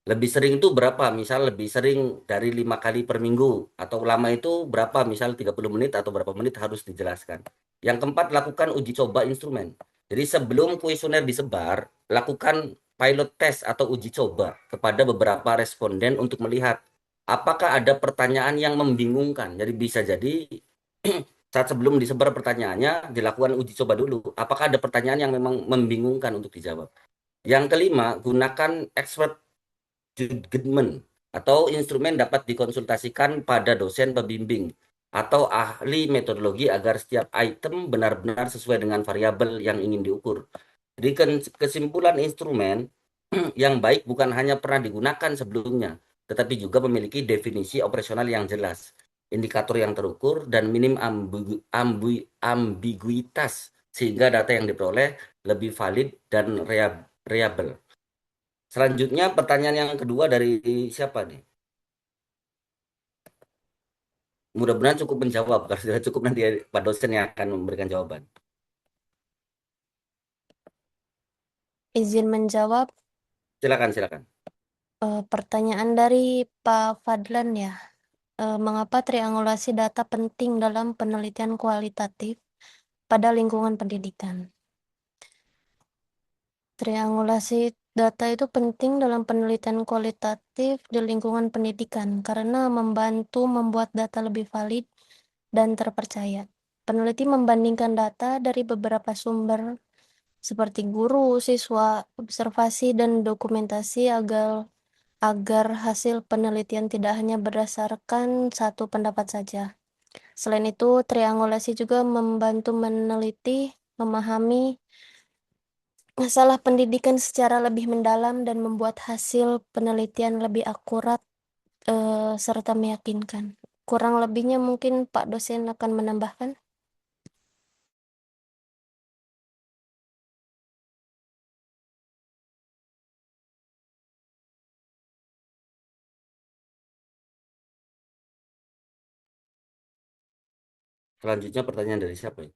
Lebih sering itu berapa? Misal lebih sering dari 5 kali per minggu. Atau lama itu berapa? Misal 30 menit atau berapa menit harus dijelaskan. Yang keempat, lakukan uji coba instrumen. Jadi sebelum kuesioner disebar, lakukan pilot test atau uji coba kepada beberapa responden untuk melihat apakah ada pertanyaan yang membingungkan. Jadi bisa jadi saat sebelum disebar pertanyaannya dilakukan uji coba dulu. Apakah ada pertanyaan yang memang membingungkan untuk dijawab. Yang kelima, gunakan expert judgment atau instrumen dapat dikonsultasikan pada dosen pembimbing atau ahli metodologi agar setiap item benar-benar sesuai dengan variabel yang ingin diukur. Jadi kesimpulan instrumen yang baik bukan hanya pernah digunakan sebelumnya, tetapi juga memiliki definisi operasional yang jelas, indikator yang terukur, dan minim ambiguitas, sehingga data yang diperoleh lebih valid dan reliable. Selanjutnya pertanyaan yang kedua dari siapa nih? Mudah-mudahan cukup menjawab. Kalau sudah cukup nanti Pak dosen yang akan memberikan jawaban. Izin menjawab Silakan, silakan. pertanyaan dari Pak Fadlan ya. Mengapa triangulasi data penting dalam penelitian kualitatif pada lingkungan pendidikan? Triangulasi data itu penting dalam penelitian kualitatif di lingkungan pendidikan karena membantu membuat data lebih valid dan terpercaya. Peneliti membandingkan data dari beberapa sumber seperti guru, siswa, observasi, dan dokumentasi agar hasil penelitian tidak hanya berdasarkan satu pendapat saja. Selain itu, triangulasi juga membantu meneliti, memahami masalah pendidikan secara lebih mendalam dan membuat hasil penelitian lebih akurat serta meyakinkan. Kurang lebihnya mungkin Pak dosen akan menambahkan. Selanjutnya pertanyaan dari siapa ya?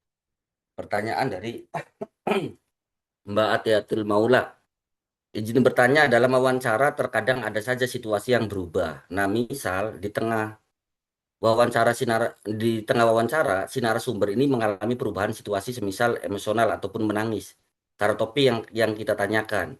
Pertanyaan dari Mbak Atiatul Maula. Izin bertanya, dalam wawancara terkadang ada saja situasi yang berubah. Nah, misal di tengah di tengah wawancara si narasumber ini mengalami perubahan situasi semisal emosional ataupun menangis. Karena topik yang kita tanyakan,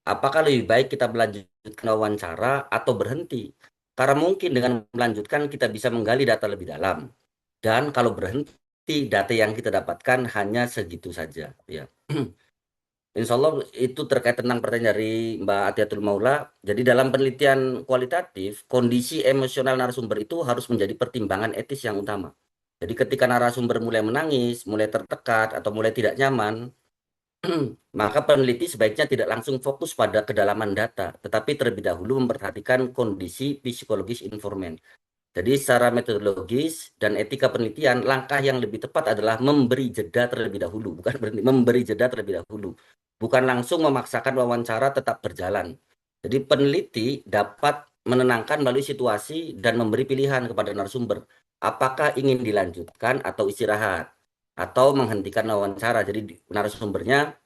apakah lebih baik kita melanjutkan wawancara atau berhenti? Karena mungkin dengan melanjutkan kita bisa menggali data lebih dalam. Dan kalau berhenti, data yang kita dapatkan hanya segitu saja. Ya. Insya Allah itu terkait tentang pertanyaan dari Mbak Atiatul Maula. Jadi dalam penelitian kualitatif, kondisi emosional narasumber itu harus menjadi pertimbangan etis yang utama. Jadi ketika narasumber mulai menangis, mulai tertekan, atau mulai tidak nyaman, maka peneliti sebaiknya tidak langsung fokus pada kedalaman data, tetapi terlebih dahulu memperhatikan kondisi psikologis informan. Jadi secara metodologis dan etika penelitian, langkah yang lebih tepat adalah memberi jeda terlebih dahulu, bukan berhenti, memberi jeda terlebih dahulu, bukan langsung memaksakan wawancara tetap berjalan. Jadi peneliti dapat menenangkan melalui situasi dan memberi pilihan kepada narasumber, apakah ingin dilanjutkan atau istirahat, atau menghentikan wawancara. Jadi narasumbernya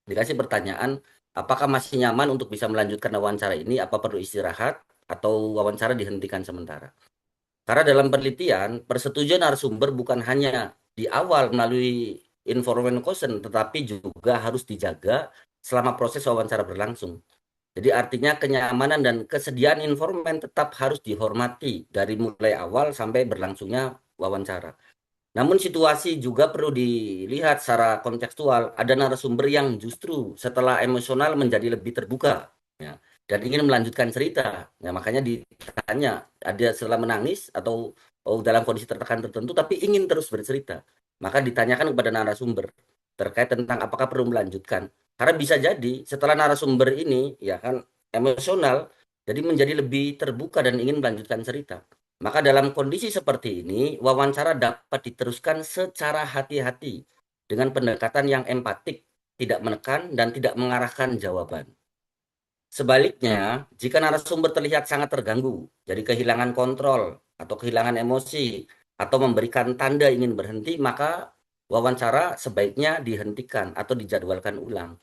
dikasih pertanyaan, apakah masih nyaman untuk bisa melanjutkan wawancara ini, apa perlu istirahat, atau wawancara dihentikan sementara. Karena dalam penelitian, persetujuan narasumber bukan hanya di awal melalui information consent, tetapi juga harus dijaga selama proses wawancara berlangsung. Jadi artinya kenyamanan dan kesediaan informan tetap harus dihormati dari mulai awal sampai berlangsungnya wawancara. Namun situasi juga perlu dilihat secara kontekstual. Ada narasumber yang justru setelah emosional menjadi lebih terbuka, ya, dan ingin melanjutkan cerita. Ya, makanya ditanya, ada setelah menangis atau dalam kondisi tertekan tertentu, tapi ingin terus bercerita. Maka ditanyakan kepada narasumber terkait tentang apakah perlu melanjutkan. Karena bisa jadi setelah narasumber ini, ya kan, emosional, jadi menjadi lebih terbuka dan ingin melanjutkan cerita. Maka dalam kondisi seperti ini, wawancara dapat diteruskan secara hati-hati dengan pendekatan yang empatik, tidak menekan dan tidak mengarahkan jawaban. Sebaliknya, jika narasumber terlihat sangat terganggu, jadi kehilangan kontrol atau kehilangan emosi atau memberikan tanda ingin berhenti, maka wawancara sebaiknya dihentikan atau dijadwalkan ulang.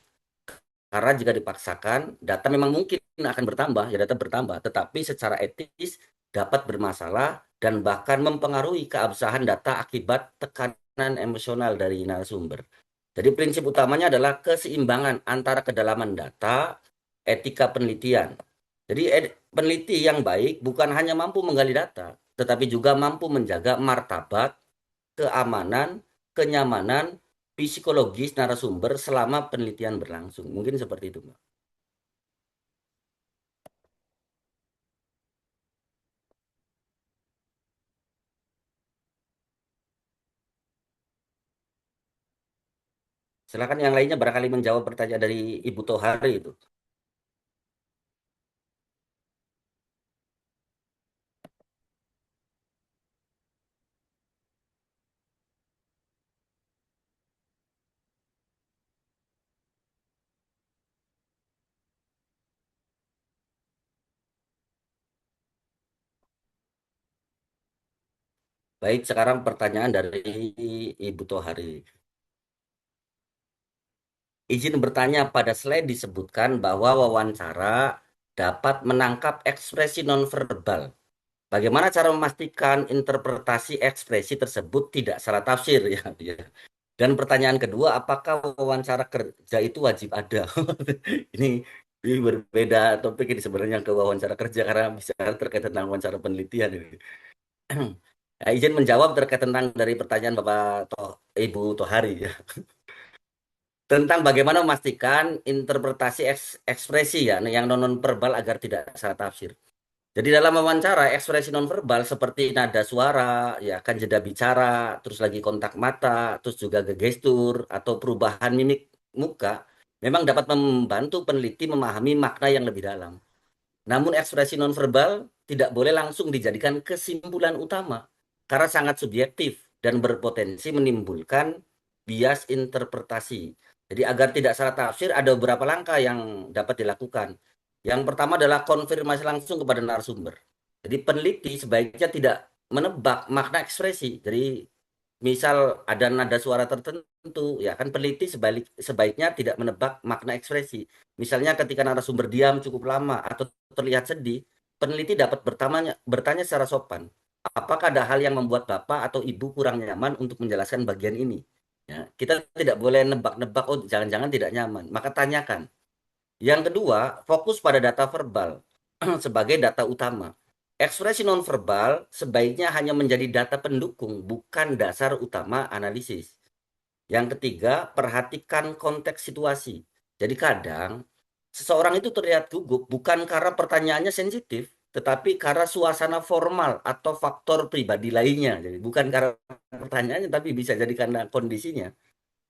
Karena jika dipaksakan, data memang mungkin akan bertambah, ya data bertambah, tetapi secara etis dapat bermasalah dan bahkan mempengaruhi keabsahan data akibat tekanan emosional dari narasumber. Jadi prinsip utamanya adalah keseimbangan antara kedalaman data, etika penelitian. Jadi peneliti yang baik bukan hanya mampu menggali data, tetapi juga mampu menjaga martabat, keamanan, kenyamanan, psikologis narasumber selama penelitian berlangsung. Mungkin seperti itu, Mbak. Silakan yang lainnya barangkali menjawab pertanyaan dari Ibu Tohari itu. Baik, sekarang pertanyaan dari Ibu Tohari. Izin bertanya, pada slide disebutkan bahwa wawancara dapat menangkap ekspresi nonverbal. Bagaimana cara memastikan interpretasi ekspresi tersebut tidak salah tafsir ya? Ya. Dan pertanyaan kedua, apakah wawancara kerja itu wajib ada? Ini, ini berbeda topik ini sebenarnya ke wawancara kerja karena bisa terkait tentang wawancara penelitian ini. Nah, izin menjawab terkait tentang dari pertanyaan Ibu Tohari ya. Tentang bagaimana memastikan interpretasi ekspresi ya yang non-verbal agar tidak salah tafsir. Jadi dalam wawancara ekspresi nonverbal seperti nada suara, ya kan jeda bicara, terus lagi kontak mata, terus juga gestur atau perubahan mimik muka, memang dapat membantu peneliti memahami makna yang lebih dalam. Namun ekspresi nonverbal tidak boleh langsung dijadikan kesimpulan utama karena sangat subjektif dan berpotensi menimbulkan bias interpretasi. Jadi agar tidak salah tafsir ada beberapa langkah yang dapat dilakukan. Yang pertama adalah konfirmasi langsung kepada narasumber. Jadi peneliti sebaiknya tidak menebak makna ekspresi. Jadi misal ada nada suara tertentu, ya kan peneliti sebaiknya tidak menebak makna ekspresi. Misalnya ketika narasumber diam cukup lama atau terlihat sedih, peneliti dapat bertanya secara sopan, apakah ada hal yang membuat Bapak atau Ibu kurang nyaman untuk menjelaskan bagian ini? Ya, kita tidak boleh nebak-nebak, oh jangan-jangan tidak nyaman. Maka tanyakan. Yang kedua, fokus pada data verbal sebagai data utama. Ekspresi nonverbal sebaiknya hanya menjadi data pendukung, bukan dasar utama analisis. Yang ketiga, perhatikan konteks situasi. Jadi kadang seseorang itu terlihat gugup bukan karena pertanyaannya sensitif, tetapi karena suasana formal atau faktor pribadi lainnya. Jadi bukan karena pertanyaannya, tapi bisa jadi karena kondisinya.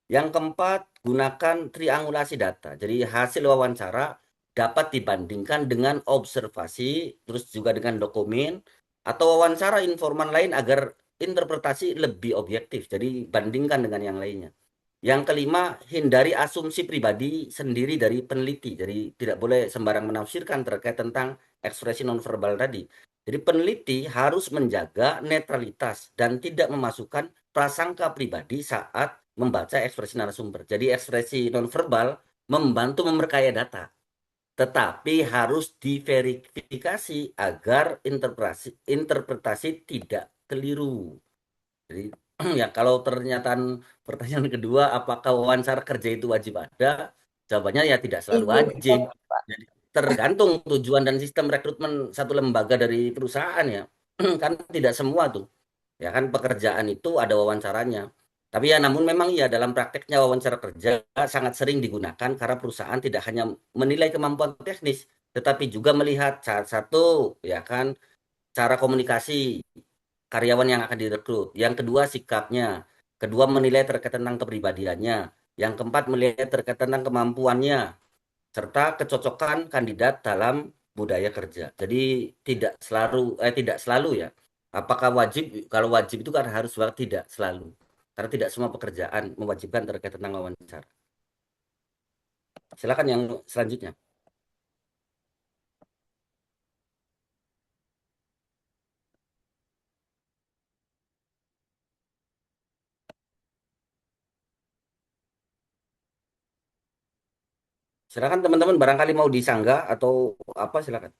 Yang keempat, gunakan triangulasi data. Jadi hasil wawancara dapat dibandingkan dengan observasi, terus juga dengan dokumen, atau wawancara informan lain agar interpretasi lebih objektif. Jadi bandingkan dengan yang lainnya. Yang kelima, hindari asumsi pribadi sendiri dari peneliti. Jadi tidak boleh sembarang menafsirkan terkait tentang ekspresi nonverbal tadi. Jadi peneliti harus menjaga netralitas dan tidak memasukkan prasangka pribadi saat membaca ekspresi narasumber. Jadi ekspresi nonverbal membantu memperkaya data, tetapi harus diverifikasi agar interpretasi tidak keliru. Jadi ya kalau pertanyaan kedua, apakah wawancara kerja itu wajib ada? Jawabannya ya tidak selalu Iya, wajib. Jadi tergantung tujuan dan sistem rekrutmen satu lembaga dari perusahaan ya. Kan tidak semua tuh. Ya kan pekerjaan itu ada wawancaranya. Tapi ya namun memang ya dalam prakteknya wawancara kerja sangat sering digunakan karena perusahaan tidak hanya menilai kemampuan teknis, tetapi juga melihat satu ya kan cara komunikasi karyawan yang akan direkrut. Yang kedua sikapnya. Kedua menilai terkait tentang kepribadiannya. Yang keempat melihat terkait tentang kemampuannya serta kecocokan kandidat dalam budaya kerja. Jadi tidak selalu ya. Apakah wajib? Kalau wajib itu kan harus tidak selalu. Karena tidak semua pekerjaan mewajibkan terkait tentang wawancara. Silakan yang selanjutnya. Silakan teman-teman barangkali mau disanggah atau apa silakan.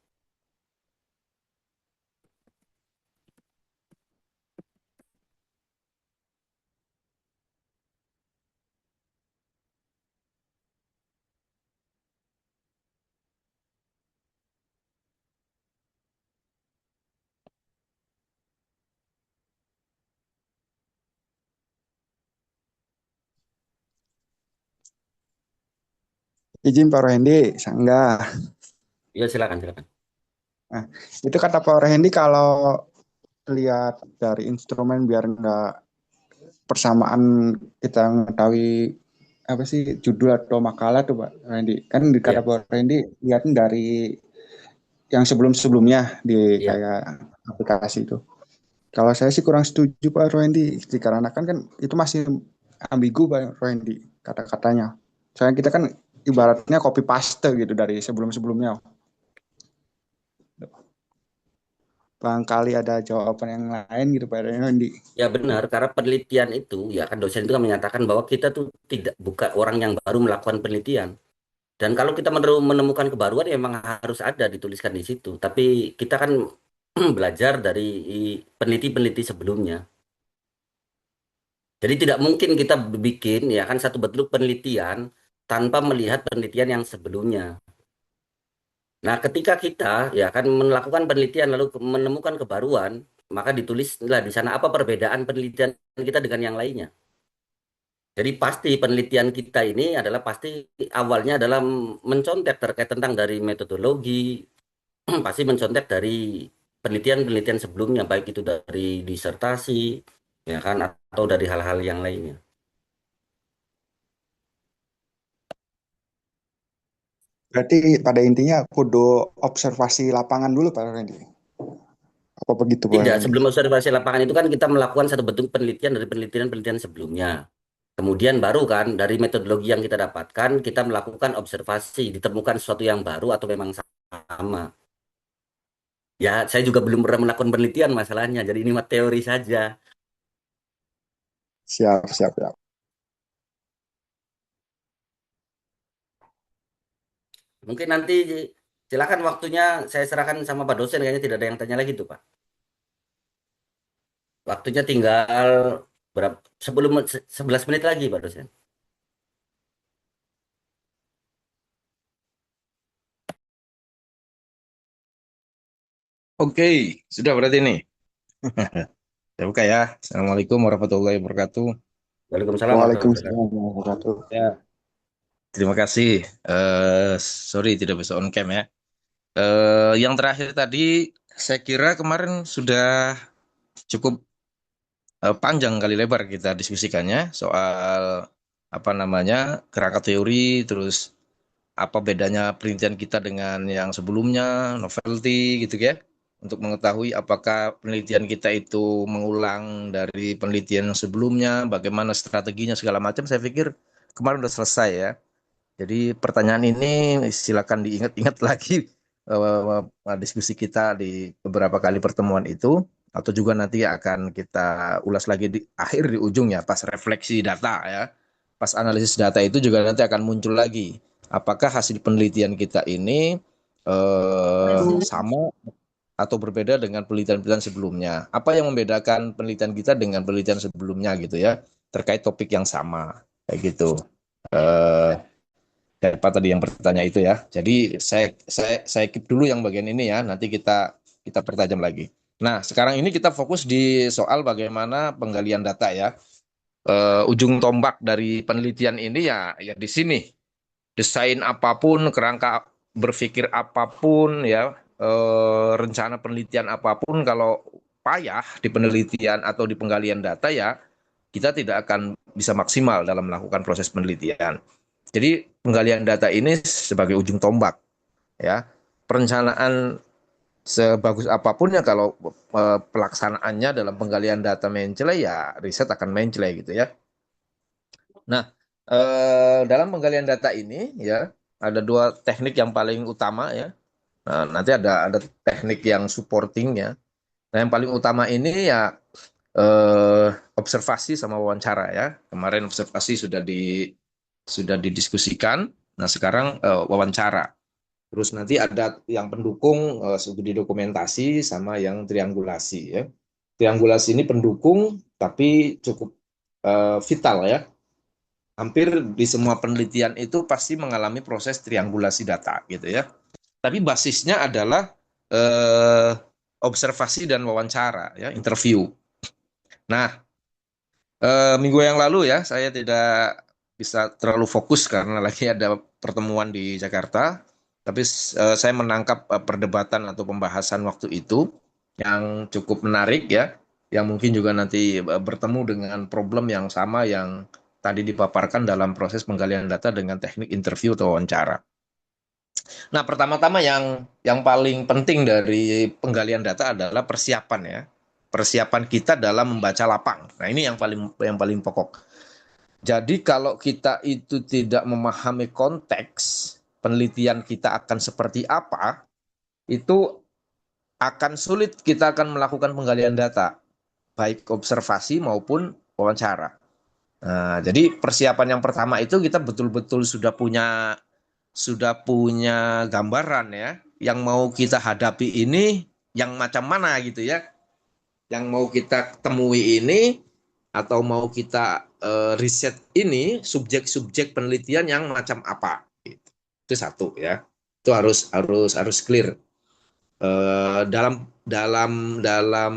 Izin Pak Rohendi, sanggah. Ya silakan silakan. Nah, itu kata Pak Rohendi kalau lihat dari instrumen biar nggak persamaan kita mengetahui apa sih judul atau makalah tuh Pak Rohendi. Kan kata Ya, Pak Rohendi lihatin dari yang sebelum-sebelumnya di ya. kayak aplikasi itu. Kalau saya sih kurang setuju Pak Rohendi, dikarenakan kan itu masih ambigu Pak Rohendi kata-katanya. Soalnya kita kan ibaratnya copy paste gitu dari sebelum-sebelumnya. Barangkali ada jawaban yang lain gitu Pak Rohendi. Ya benar, karena penelitian itu, ya kan dosen itu kan menyatakan bahwa kita tuh tidak bukan orang yang baru melakukan penelitian. Dan kalau kita menemukan kebaruan, ya memang harus ada dituliskan di situ. Tapi kita kan belajar dari peneliti-peneliti sebelumnya. Jadi tidak mungkin kita bikin ya kan satu bentuk penelitian tanpa melihat penelitian yang sebelumnya. Nah, ketika kita ya kan melakukan penelitian lalu menemukan kebaruan, maka ditulislah di sana apa perbedaan penelitian kita dengan yang lainnya. Jadi pasti penelitian kita ini adalah pasti awalnya adalah mencontek terkait tentang dari metodologi, pasti mencontek dari penelitian-penelitian sebelumnya, baik itu dari disertasi, ya kan, atau dari hal-hal yang lainnya. Berarti pada intinya kudu observasi lapangan dulu Pak Randy. Apa begitu Pak Tidak, Randy? sebelum observasi lapangan itu kan kita melakukan satu bentuk penelitian dari penelitian-penelitian sebelumnya. Kemudian baru kan dari metodologi yang kita dapatkan, kita melakukan observasi, ditemukan sesuatu yang baru atau memang sama. Ya, saya juga belum pernah melakukan penelitian masalahnya, jadi ini mah teori saja. Siap, siap, siap. Mungkin nanti silakan waktunya saya serahkan sama Pak dosen, kayaknya tidak ada yang tanya lagi tuh Pak. Waktunya tinggal berapa? 11 menit lagi, Pak dosen. Oke, sudah berarti nih. Ya buka ya. Assalamualaikum warahmatullahi wabarakatuh. Waalaikumsalam warahmatullahi wabarakatuh. Waalaikumsalam warahmatullahi wabarakatuh. Ya, terima kasih. Sorry tidak bisa on cam ya. Yang terakhir tadi saya kira kemarin sudah cukup panjang kali lebar kita diskusikannya soal apa namanya kerangka teori, terus apa bedanya penelitian kita dengan yang sebelumnya, novelty gitu ya, untuk mengetahui apakah penelitian kita itu mengulang dari penelitian yang sebelumnya, bagaimana strateginya segala macam. Saya pikir kemarin udah selesai ya. Jadi pertanyaan ini silakan diingat-ingat lagi diskusi kita di beberapa kali pertemuan itu, atau juga nanti akan kita ulas lagi di akhir di ujung ya, pas refleksi data ya. Pas analisis data itu juga nanti akan muncul lagi. Apakah hasil penelitian kita ini sama atau berbeda dengan penelitian-penelitian sebelumnya? Apa yang membedakan penelitian kita dengan penelitian sebelumnya gitu ya, terkait topik yang sama kayak gitu. Eh, Siapa tadi yang bertanya itu ya. Jadi saya keep dulu yang bagian ini ya. Nanti kita pertajam lagi. Nah, sekarang ini kita fokus di soal bagaimana penggalian data ya. Ujung tombak dari penelitian ini ya di sini. Desain apapun, kerangka berpikir apapun ya, rencana penelitian apapun kalau payah di penelitian atau di penggalian data ya kita tidak akan bisa maksimal dalam melakukan proses penelitian. Jadi penggalian data ini sebagai ujung tombak ya. Perencanaan sebagus apapun ya kalau pelaksanaannya dalam penggalian data mencela ya riset akan mencela gitu ya. Nah, dalam penggalian data ini ya ada dua teknik yang paling utama ya. Nah, nanti ada teknik yang supporting ya. Nah, yang paling utama ini ya eh, observasi sama wawancara ya. Kemarin observasi sudah didiskusikan. Nah, sekarang wawancara. Terus nanti ada yang pendukung studi dokumentasi sama yang triangulasi ya. Triangulasi ini pendukung tapi cukup vital ya. Hampir di semua penelitian itu pasti mengalami proses triangulasi data gitu ya. Tapi basisnya adalah eh, observasi dan wawancara ya, interview. Nah, minggu yang lalu ya saya tidak bisa terlalu fokus karena lagi ada pertemuan di Jakarta. Tapi saya menangkap perdebatan atau pembahasan waktu itu yang cukup menarik ya, yang mungkin juga nanti bertemu dengan problem yang sama yang tadi dipaparkan dalam proses penggalian data dengan teknik interview atau wawancara. Nah, pertama-tama yang paling penting dari penggalian data adalah persiapan ya. Persiapan kita dalam membaca lapang. Nah, ini yang paling pokok. Jadi kalau kita itu tidak memahami konteks penelitian kita akan seperti apa, itu akan sulit kita akan melakukan penggalian data, baik observasi maupun wawancara. Nah, jadi persiapan yang pertama itu kita betul-betul sudah punya gambaran ya, yang mau kita hadapi ini yang macam mana gitu ya, yang mau kita temui ini atau mau kita riset ini subjek-subjek penelitian yang macam apa gitu. Itu satu ya, itu harus clear. Dalam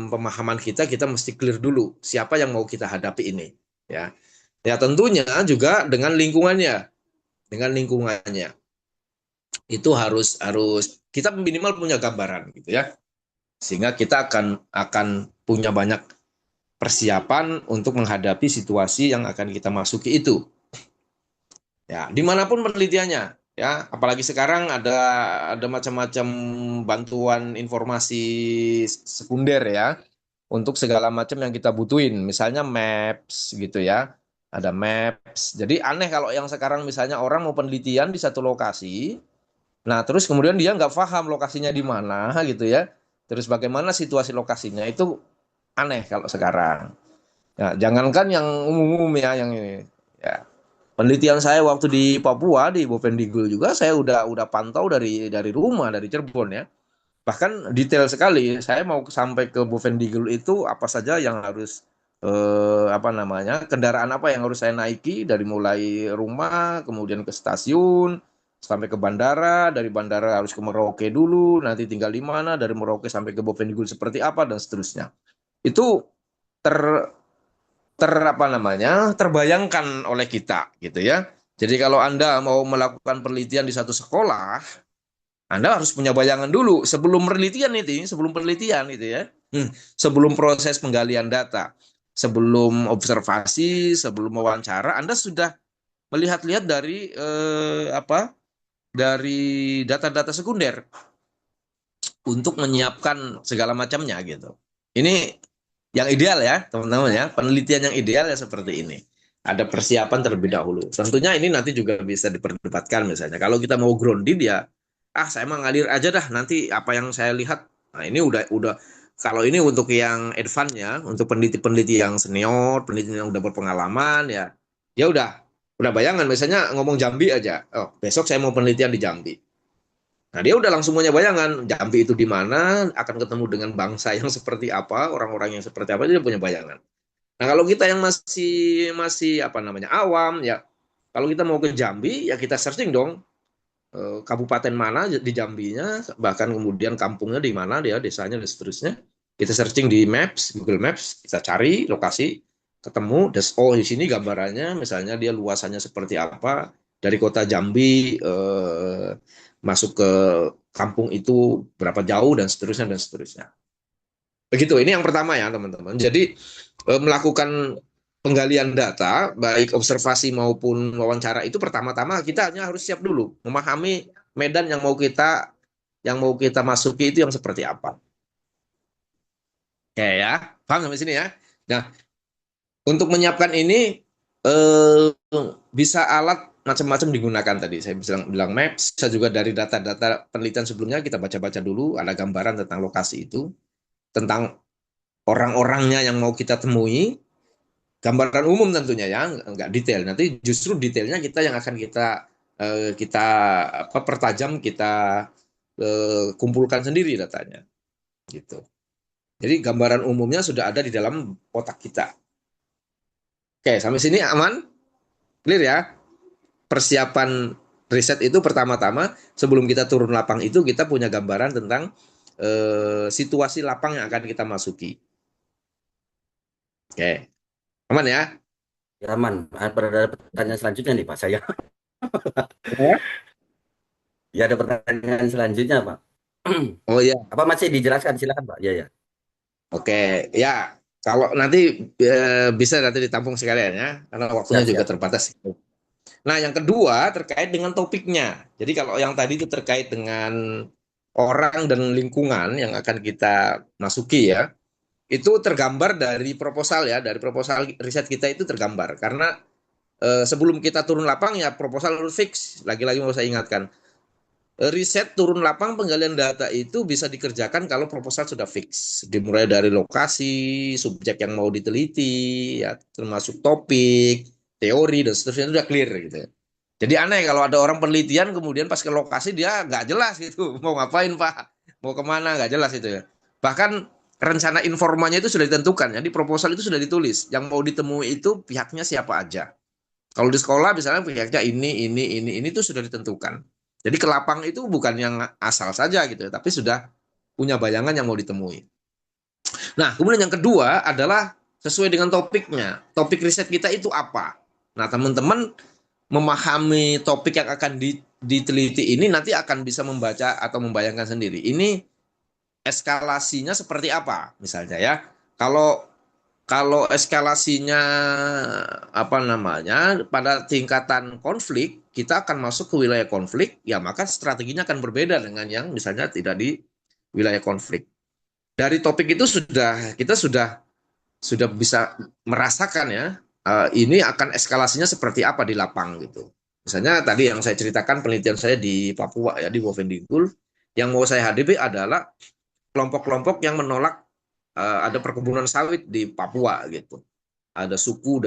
pemahaman kita mesti clear dulu siapa yang mau kita hadapi ini ya. Ya tentunya juga dengan lingkungannya itu harus kita minimal punya gambaran gitu ya, sehingga kita akan punya banyak persiapan untuk menghadapi situasi yang akan kita masuki itu ya, dimanapun penelitiannya ya. Apalagi sekarang ada macam-macam bantuan informasi sekunder ya untuk segala macam yang kita butuhin, misalnya maps gitu ya, ada maps. Jadi aneh kalau yang sekarang misalnya orang mau penelitian di satu lokasi. Nah, terus kemudian dia nggak paham lokasinya di mana gitu ya. Terus bagaimana situasi lokasinya itu aneh kalau sekarang. Ya, jangankan yang umum-umum ya, yang ini. Ya, penelitian saya waktu di Papua di Bovendigul juga saya udah pantau dari rumah dari Cirebon ya. Bahkan detail sekali. Saya mau sampai ke Bovendigul itu apa saja yang harus apa namanya, kendaraan apa yang harus saya naiki dari mulai rumah kemudian ke stasiun sampai ke bandara, dari bandara harus ke Merauke dulu, nanti tinggal di mana, dari Merauke sampai ke Bovendigul seperti apa dan seterusnya. Itu ter apa namanya, terbayangkan oleh kita gitu ya. Jadi kalau Anda mau melakukan penelitian di satu sekolah, Anda harus punya bayangan dulu sebelum penelitian itu, sebelum penelitian itu ya. Sebelum proses penggalian data, sebelum observasi, sebelum wawancara, Anda sudah melihat-lihat dari dari data-data sekunder untuk menyiapkan segala macamnya gitu. Ini yang ideal ya, teman-teman ya. Penelitian yang ideal ya seperti ini. Ada persiapan terlebih dahulu. Tentunya ini nanti juga bisa diperdebatkan misalnya. Kalau kita mau grounded ya, saya mengalir aja dah nanti apa yang saya lihat. Nah, ini udah kalau ini untuk yang advance ya, untuk peneliti-peneliti yang senior, peneliti yang udah berpengalaman ya. Ya udah bayangan misalnya ngomong Jambi aja. Oh, besok saya mau penelitian di Jambi. Nah, dia udah langsung punya bayangan, Jambi itu di mana, akan ketemu dengan bangsa yang seperti apa, orang-orang yang seperti apa, dia punya bayangan. Nah, kalau kita yang masih masih apa namanya awam, ya kalau kita mau ke Jambi, ya kita searching dong, kabupaten mana di Jambinya, bahkan kemudian kampungnya di mana, dia desanya dan seterusnya. Kita searching di Maps, Google Maps, kita cari lokasi, ketemu, oh di sini gambarannya, misalnya dia luasannya seperti apa, dari kota Jambi masuk ke kampung itu berapa jauh dan seterusnya dan seterusnya. Begitu, ini yang pertama ya teman-teman. Jadi melakukan penggalian data, baik observasi maupun wawancara itu pertama-tama kita hanya harus siap dulu, memahami medan yang mau kita masuki itu yang seperti apa. Oke ya, paham sampai sini ya. Nah, untuk menyiapkan ini bisa alat macam-macam digunakan tadi. Saya bilang Maps, bisa juga dari data-data penelitian sebelumnya kita baca-baca dulu, ada gambaran tentang lokasi itu, tentang orang-orangnya yang mau kita temui, gambaran umum tentunya ya, nggak detail. Nanti justru detailnya kita yang akan kita pertajam, kita kumpulkan sendiri datanya, gitu. Jadi gambaran umumnya sudah ada di dalam otak kita. Oke, sampai sini aman, clear ya. Persiapan riset itu pertama-tama sebelum kita turun lapang itu kita punya gambaran tentang situasi lapang yang akan kita masuki. Oke, aman ya? Ya, aman. Ada pertanyaan selanjutnya nih Pak saya. Ya. Ya ada pertanyaan selanjutnya Pak. Oh ya, Apa masih dijelaskan? Silakan Pak. Ya ya. oke. Ya, kalau nanti bisa nanti ditampung sekalian ya, karena waktunya Siap juga siap. terbatas. Nah, yang kedua terkait dengan topiknya. Jadi kalau yang tadi itu terkait dengan orang dan lingkungan yang akan kita masuki ya, itu tergambar dari proposal ya, dari proposal riset kita itu tergambar. Karena sebelum kita turun lapang ya proposal harus fix. Lagi-lagi mau saya ingatkan, riset turun lapang penggalian data itu bisa dikerjakan kalau proposal sudah fix. Dimulai dari lokasi, subjek yang mau diteliti, ya, termasuk topik, teori, dan seterusnya itu udah clear gitu. Jadi aneh kalau ada orang penelitian kemudian pas ke lokasi dia nggak jelas gitu. Mau ngapain Pak? Mau kemana? Nggak jelas itu ya. Bahkan rencana informannya itu sudah ditentukan. Jadi proposal itu sudah ditulis. Yang mau ditemui itu pihaknya siapa aja. Kalau di sekolah misalnya pihaknya ini itu sudah ditentukan. Jadi ke lapang itu bukan yang asal saja gitu ya, tapi sudah punya bayangan yang mau ditemui. Nah, kemudian yang kedua adalah sesuai dengan topiknya. Topik riset kita itu apa? Nah, teman-teman memahami topik yang akan diteliti ini nanti akan bisa membaca atau membayangkan sendiri. Ini eskalasinya seperti apa misalnya ya. Kalau kalau eskalasinya apa namanya pada tingkatan konflik, kita akan masuk ke wilayah konflik, ya maka strateginya akan berbeda dengan yang misalnya tidak di wilayah konflik. Dari topik itu kita sudah bisa merasakan ya, ini akan eskalasinya seperti apa di lapang gitu. Misalnya tadi yang saya ceritakan penelitian saya di Papua ya, di Bovendigul, yang mau saya hadapi adalah kelompok-kelompok yang menolak ada perkebunan sawit di Papua gitu. Ada suku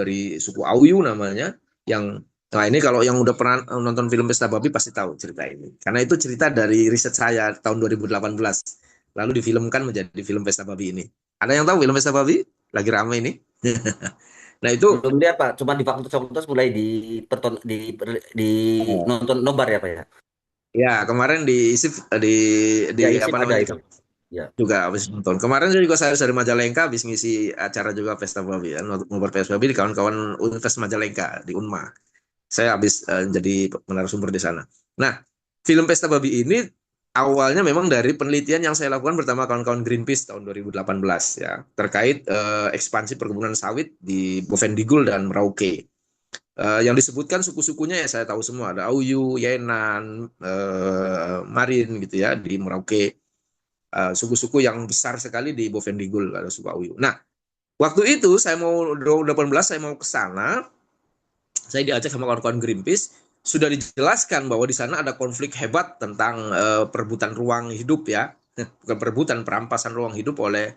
Auyu namanya yang nah ini kalau yang udah pernah nonton film Pesta Babi pasti tahu cerita ini. Karena itu cerita dari riset saya tahun 2018. lalu difilmkan menjadi film Pesta Babi ini. Ada yang tahu film Pesta Babi? Lagi ramai ini. Nah itu Belum lihat Pak, cuma di fakultas mulai di nonton nobar ya Pak ya. ya kemarin di ISIF di Ya ISIP apa ada namanya itu. Ya. juga habis nonton. Kemarin juga saya dari Majalengka habis ngisi acara juga Pesta Babi ya, nobar Pesta Babi di kawan-kawan Universitas Majalengka di Unma. Saya habis jadi narasumber di sana. Nah, film Pesta Babi ini awalnya memang dari penelitian yang saya lakukan bersama kawan-kawan Greenpeace tahun 2018 ya, terkait ekspansi perkebunan sawit di Bovendigul dan Merauke. Yang disebutkan suku-sukunya ya saya tahu semua, ada Auyu, Yenan, Marin gitu ya di Merauke. Suku-suku yang besar sekali di Bovendigul ada suku Auyu. Nah, waktu itu saya mau 2018 saya mau ke sana, saya diajak sama kawan-kawan Greenpeace, sudah dijelaskan bahwa di sana ada konflik hebat tentang perebutan ruang hidup ya, bukan perebutan, perampasan ruang hidup oleh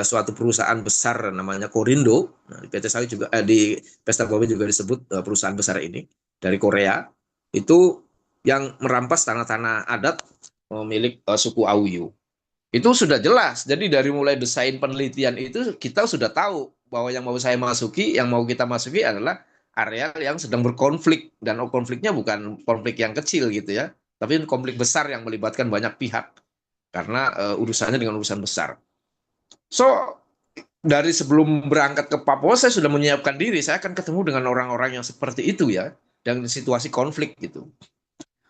suatu perusahaan besar namanya Korindo. Nah, di PT Sawit juga di Pesta Babi juga disebut perusahaan besar ini dari Korea itu yang merampas tanah-tanah adat milik suku Auyu. Itu sudah jelas. Jadi dari mulai desain penelitian itu kita sudah tahu bahwa yang mau saya masuki, yang mau kita masuki adalah areal yang sedang berkonflik dan konfliknya bukan konflik yang kecil gitu ya, tapi konflik besar yang melibatkan banyak pihak karena urusannya dengan urusan besar. So dari sebelum berangkat ke Papua saya sudah menyiapkan diri, saya akan ketemu dengan orang-orang yang seperti itu ya, dan situasi konflik gitu.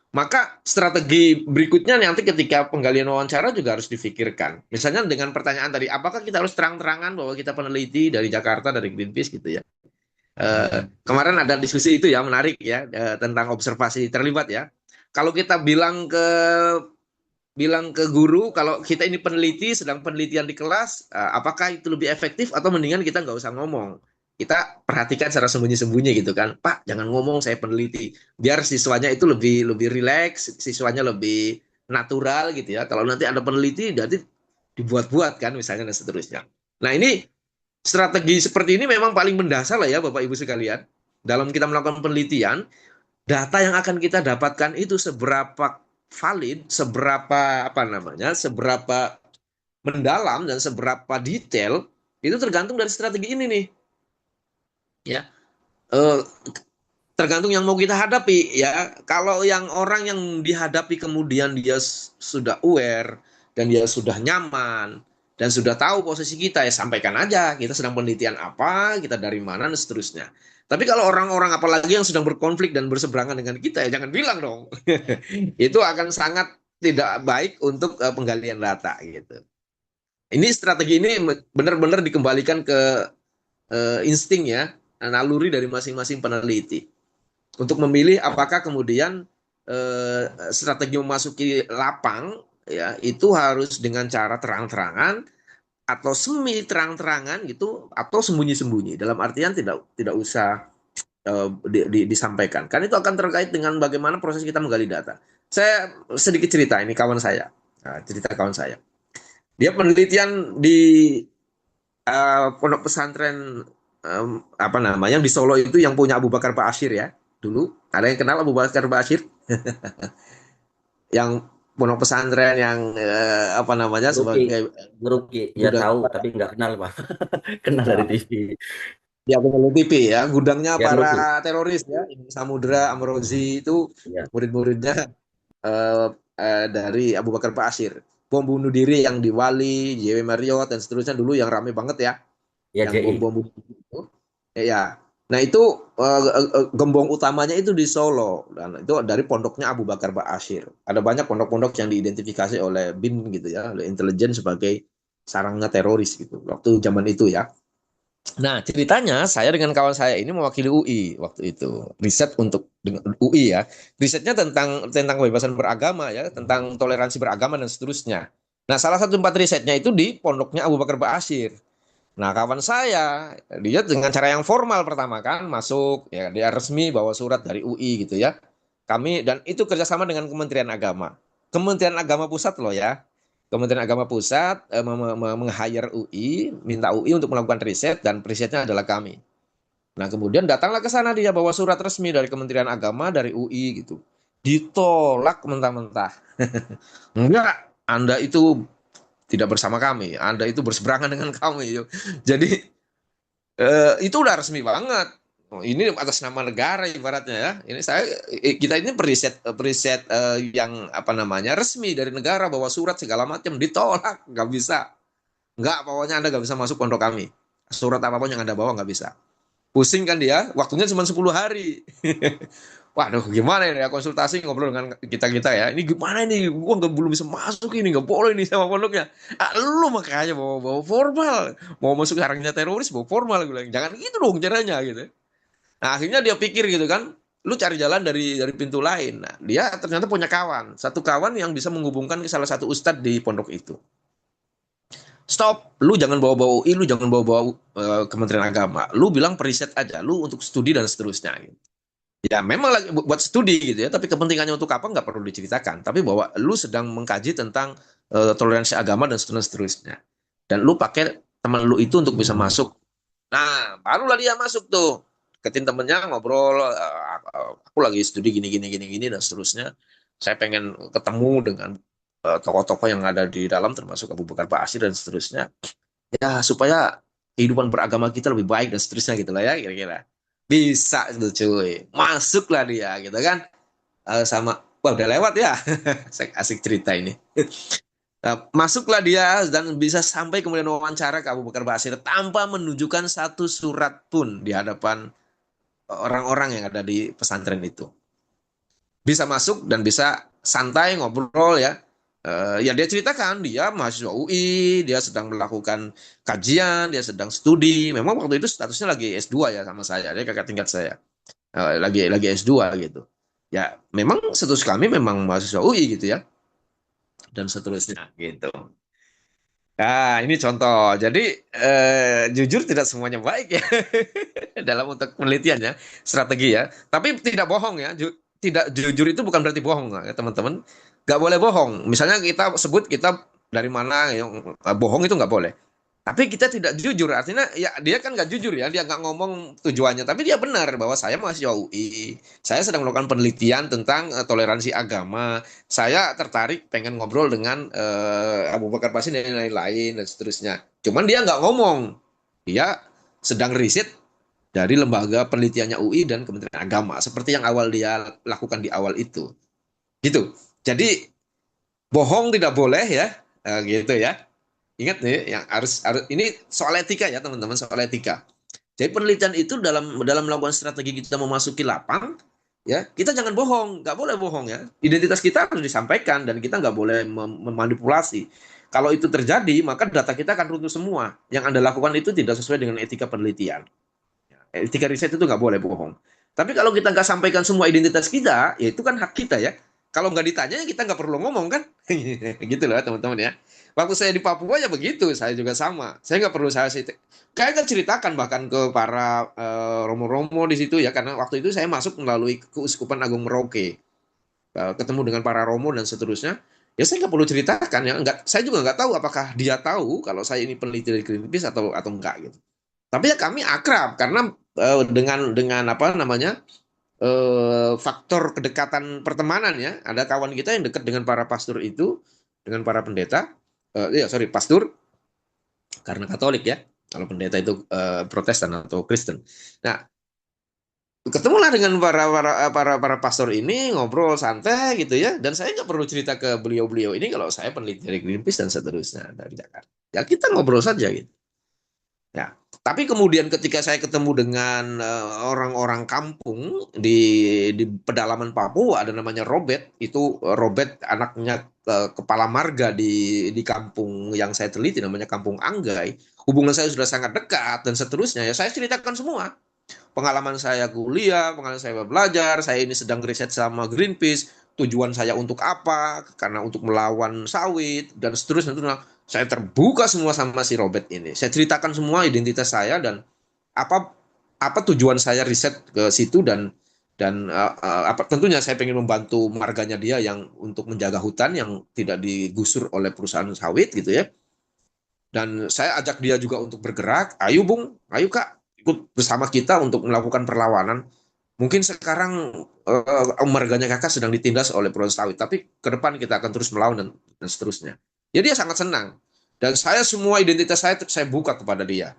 Maka strategi berikutnya nanti ketika penggalian wawancara juga harus difikirkan. Misalnya dengan pertanyaan tadi, apakah kita harus terang-terangan bahwa kita peneliti dari Jakarta, dari Greenpeace gitu ya. Kemarin ada diskusi itu ya, menarik ya, tentang observasi terlibat ya. Kalau kita bilang ke guru, kalau kita ini peneliti, sedang penelitian di kelas, apakah itu lebih efektif atau mendingan kita nggak usah ngomong. Kita perhatikan secara sembunyi-sembunyi gitu kan. Pak, jangan ngomong saya peneliti. Biar siswanya itu lebih rileks, siswanya lebih natural gitu ya. Kalau nanti ada peneliti, jadi dibuat-buat kan misalnya dan seterusnya. Nah ini strategi seperti ini memang paling mendasar lah ya Bapak Ibu sekalian. Dalam kita melakukan penelitian, data yang akan kita dapatkan itu seberapa valid, seberapa apa namanya, seberapa mendalam dan seberapa detail itu tergantung dari strategi ini nih. Ya, eh, tergantung yang mau kita hadapi ya. Kalau yang orang yang dihadapi kemudian dia sudah aware dan dia sudah nyaman dan sudah tahu posisi kita ya sampaikan aja kita sedang penelitian apa, kita dari mana dan seterusnya. Tapi kalau orang-orang apalagi yang sedang berkonflik dan berseberangan dengan kita ya jangan bilang dong. Itu akan sangat tidak baik untuk penggalian data gitu. Ini strategi ini benar-benar dikembalikan ke insting ya, naluri dari masing-masing peneliti untuk memilih apakah kemudian strategi memasuki lapang ya itu harus dengan cara terang-terangan atau semi terang-terangan gitu atau sembunyi-sembunyi dalam artian tidak usah disampaikan kan itu akan terkait dengan bagaimana proses kita menggali data. Saya sedikit cerita ini kawan saya, cerita kawan saya, dia penelitian di pondok pesantren apa namanya di Solo itu yang punya Abu Bakar Ba'asyir ya. Dulu ada yang kenal Abu Bakar Ba'asyir? Yang pondok pesantren yang apa namanya Grupi, sebagai grupi. Ya gudang tahu tapi nggak kenal Pak. Kenal dari TV. ya peneliti TV ya, gudangnya Ya para grupi. teroris ya, Samudra, Amrozi itu Ya, murid-muridnya dari Abu Bakar Ba'asyir. Bom bunuh diri yang di Wali, JW Marriott dan seterusnya dulu yang rame banget ya. ya Yang JI. bom-bom itu ya. Nah itu gembong utamanya itu di Solo dan itu dari pondoknya Abu Bakar Ba'asyir. Ada banyak pondok-pondok yang diidentifikasi oleh BIN gitu ya, oleh intelijen sebagai sarangnya teroris gitu waktu zaman itu ya. Nah ceritanya saya dengan kawan saya ini mewakili UI waktu itu riset untuk dengan UI ya, risetnya tentang kebebasan beragama ya, tentang toleransi beragama dan seterusnya. Nah salah satu tempat risetnya itu di pondoknya Abu Bakar Ba'asyir. Nah, kawan saya, dia dengan cara yang formal pertama kan, masuk, ya dia resmi bawa surat dari UI gitu ya. Kami, dan itu kerjasama dengan Kementerian Agama. Kementerian Agama Pusat loh ya. Kementerian Agama Pusat meng-hire UI, minta UI untuk melakukan riset, dan risetnya adalah kami. Nah, kemudian datanglah ke sana dia bawa surat resmi dari Kementerian Agama, dari UI gitu. Ditolak mentah-mentah. Enggak, Anda itu tidak bersama kami, Anda itu berseberangan dengan kami. Jadi itu udah resmi banget. Oh, ini atas nama negara ibaratnya ya. Ini kita ini periset yang apa namanya resmi dari negara bahwa surat segala macam ditolak, nggak bisa. Nggak, pokoknya Anda nggak bisa masuk pondok kami. Surat apapun yang Anda bawa nggak bisa. Pusing kan dia, waktunya cuma 10 hari. Waduh, gimana ya konsultasi ngobrol dengan kita ya. Ini gimana ini? Gua belum bisa masuk ini, nggak boleh nih sama pondoknya. Lu makanya bawa formal. Mau masuk sarangnya teroris bawa formal, gue bilang. Jangan gitu dong caranya gitu. Nah, akhirnya dia pikir gitu kan, lu cari jalan dari pintu lain. Nah, dia ternyata punya satu kawan yang bisa menghubungkan ke salah satu ustadz di pondok itu. Stop, lu jangan bawa-bawa UI, lu jangan bawa-bawa Kementerian Agama. Lu bilang periset aja, lu untuk studi dan seterusnya. Gitu. Ya memang lagi buat studi gitu ya, tapi kepentingannya untuk apa nggak perlu diceritakan. Tapi bahwa lu sedang mengkaji tentang toleransi agama dan seterusnya. Dan lu pakai teman lu itu untuk bisa masuk. Nah, barulah dia masuk tuh. Ketin temennya ngobrol, aku lagi studi gini dan seterusnya. Saya pengen ketemu dengan tokoh-tokoh yang ada di dalam termasuk Abu Bakar Ba'asyir dan seterusnya. Ya, supaya kehidupan beragama kita lebih baik dan seterusnya gitu lah ya kira-kira. Bisa itu cuy. Masuklah dia gitu kan. Sama wah udah lewat ya. Saya asik cerita ini. Masuklah dia dan bisa sampai kemudian wawancara ke Abu Bakar Ba'asyir tanpa menunjukkan satu surat pun di hadapan orang-orang yang ada di pesantren itu. Bisa masuk dan bisa santai ngobrol ya. Ya dia ceritakan dia mahasiswa UI, dia sedang melakukan kajian, dia sedang studi. Memang waktu itu statusnya lagi S2 ya sama saya, dia kakak tingkat saya. Lagi S2 gitu. Ya, memang status kami memang mahasiswa UI gitu ya. Dan seterusnya gitu. Nah, ini contoh. Jadi jujur tidak semuanya baik ya dalam untuk penelitian ya, strategi ya. Tapi tidak bohong ya. Tidak jujur itu bukan berarti bohong ya, teman-teman. Gak boleh bohong. Misalnya kita sebut kita dari mana, yang bohong itu nggak boleh. Tapi kita tidak jujur, artinya ya dia kan nggak jujur ya, dia nggak ngomong tujuannya, tapi dia benar bahwa saya mahasiswa UI, saya sedang melakukan penelitian tentang toleransi agama, saya tertarik pengen ngobrol dengan Abu Bakar Ba'asyir dan lain-lain dan seterusnya. Cuman dia nggak ngomong, dia sedang riset dari lembaga penelitiannya UI dan Kementerian Agama, seperti yang awal dia lakukan di awal itu, gitu. Jadi bohong tidak boleh ya, gitu ya. Ingat nih, yang harus ini soal etika ya teman-teman, soal etika. Jadi penelitian itu dalam melakukan strategi kita memasuki lapang, ya kita jangan bohong, nggak boleh bohong ya. Identitas kita harus disampaikan dan kita nggak boleh memanipulasi. Kalau itu terjadi, maka data kita akan runtuh semua. Yang Anda lakukan itu tidak sesuai dengan etika penelitian. Etika riset itu nggak boleh bohong. Tapi kalau kita nggak sampaikan semua identitas kita, ya itu kan hak kita ya. Kalau nggak ditanya, kita nggak perlu ngomong kan? Gitu loh teman-teman ya. Waktu saya di Papua ya begitu, saya juga sama. Saya nggak perlu kayak nggak ceritakan bahkan ke para romo-romo di situ ya, karena waktu itu saya masuk melalui Keuskupan Agung Merauke, ketemu dengan para romo dan seterusnya. Ya saya nggak perlu ceritakan ya, saya juga nggak tahu apakah dia tahu kalau saya ini peneliti dari Greenpeace atau enggak gitu. Tapi ya kami akrab karena dengan apa namanya faktor kedekatan pertemanan ya. Ada kawan kita yang dekat dengan para pastor itu, dengan para pendeta. Pastor karena Katolik ya. Kalau pendeta itu Protestan atau Kristen. Nah, ketemulah dengan para pastor ini ngobrol santai gitu ya. Dan saya nggak perlu cerita ke beliau-beliau ini kalau saya peneliti dari Greenpeace dan seterusnya dari Jakarta. Ya kita ngobrol saja gitu. Ya, tapi kemudian ketika saya ketemu dengan orang-orang kampung di pedalaman Papua, ada namanya Robert, itu Robert anaknya kepala marga di kampung yang saya teliti namanya Kampung Anggai. Hubungan saya sudah sangat dekat dan seterusnya. Ya saya ceritakan semua. Pengalaman saya kuliah, pengalaman saya belajar, saya ini sedang riset sama Greenpeace, tujuan saya untuk apa, karena untuk melawan sawit dan seterusnya. Saya terbuka semua sama si Robert ini. Saya ceritakan semua identitas saya dan apa tujuan saya riset ke situ dan tentunya saya pengen membantu marganya dia yang untuk menjaga hutan yang tidak digusur oleh perusahaan sawit gitu ya. Dan saya ajak dia juga untuk bergerak. Ayo Bung, ayo Kak, ikut bersama kita untuk melakukan perlawanan. Mungkin sekarang marganya kakak sedang ditindas oleh perusahaan sawit, tapi ke depan kita akan terus melawan dan seterusnya. Ya dia sangat senang. Dan semua identitas saya buka kepada dia.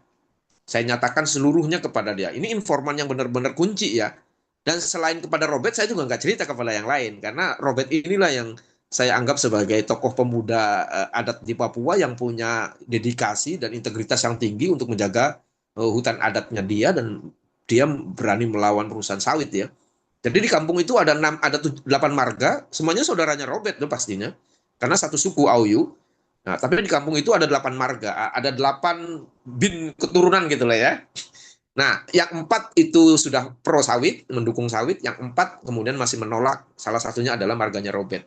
Saya nyatakan seluruhnya kepada dia. Ini informan yang benar-benar kunci ya. Dan selain kepada Robert, saya juga nggak cerita kepada yang lain. Karena Robert inilah yang saya anggap sebagai tokoh pemuda adat di Papua yang punya dedikasi dan integritas yang tinggi untuk menjaga hutan adatnya dia, dan dia berani melawan perusahaan sawit ya. Jadi di kampung itu ada 8 marga, semuanya saudaranya Robert tuh pastinya. Karena satu suku Auyu. Nah, tapi di kampung itu ada 8 marga, ada 8 bin keturunan gitu lah ya. Nah, yang 4 itu sudah pro sawit, mendukung sawit, yang 4 kemudian masih menolak. Salah satunya adalah marganya Robert.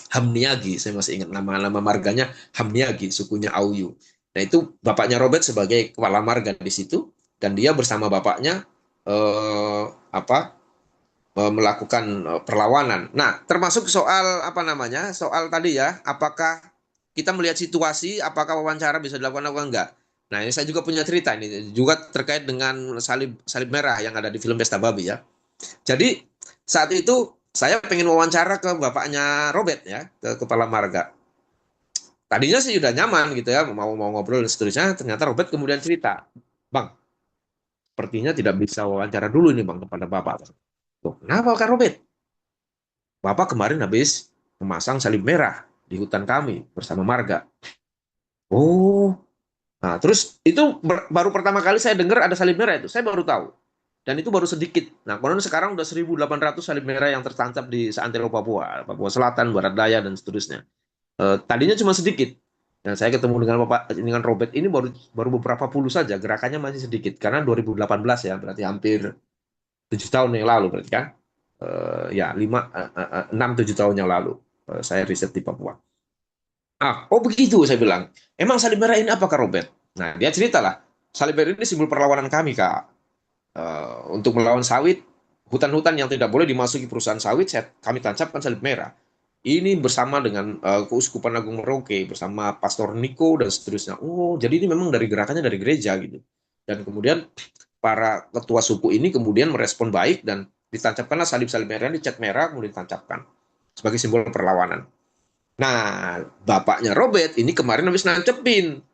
Hamniagi, saya masih ingat nama-nama marganya Hamniagi, sukunya Auyu. Nah, itu bapaknya Robert sebagai kepala marga di situ, dan dia bersama bapaknya eh, apa melakukan perlawanan. Nah, termasuk soal apa namanya? Soal tadi ya, apakah kita melihat situasi, apakah wawancara bisa dilakukan atau enggak? Nah, ini saya juga punya cerita ini juga terkait dengan salib salib merah yang ada di film Pesta Babi ya. Jadi saat itu saya pengen wawancara ke bapaknya Robert ya, ke kepala marga. Tadinya sih udah nyaman gitu ya, mau ngobrol dan seterusnya. Ternyata Robert kemudian cerita, Bang, sepertinya tidak bisa wawancara dulu nih Bang kepada Bapak. Tuh, kenapa Kak Robert? Bapak kemarin habis memasang salib merah di hutan kami bersama marga. Oh, nah terus itu baru pertama kali saya dengar ada salib merah itu. Saya baru tahu. Dan itu baru sedikit. Nah, konon sekarang udah 1.800 salib merah yang tertancap di seantero Papua, Papua Selatan, Barat Daya, dan seterusnya. Tadinya cuma sedikit. Dan saya ketemu dengan Robert ini baru beberapa puluh saja, gerakannya masih sedikit. Karena 2018 ya, berarti hampir 7 tahun yang lalu berarti kan. Ya 6-7 tahun yang lalu saya riset di Papua. Oh begitu saya bilang. Emang salib merah ini apa Kak Robert? Nah dia ceritalah, salib merah ini simbol perlawanan kami Kak. Untuk melawan sawit, hutan-hutan yang tidak boleh dimasuki perusahaan sawit, kami tancapkan salib merah. Ini bersama dengan Keuskupan Agung Merauke, bersama Pastor Niko dan seterusnya. Oh jadi ini memang dari gerakannya dari gereja gitu. Dan kemudian para ketua suku ini kemudian merespon baik, dan ditancapkanlah salib-salib merah, dicat merah, kemudian ditancapkan sebagai simbol perlawanan. Nah, bapaknya Robert ini kemarin habis nancepin.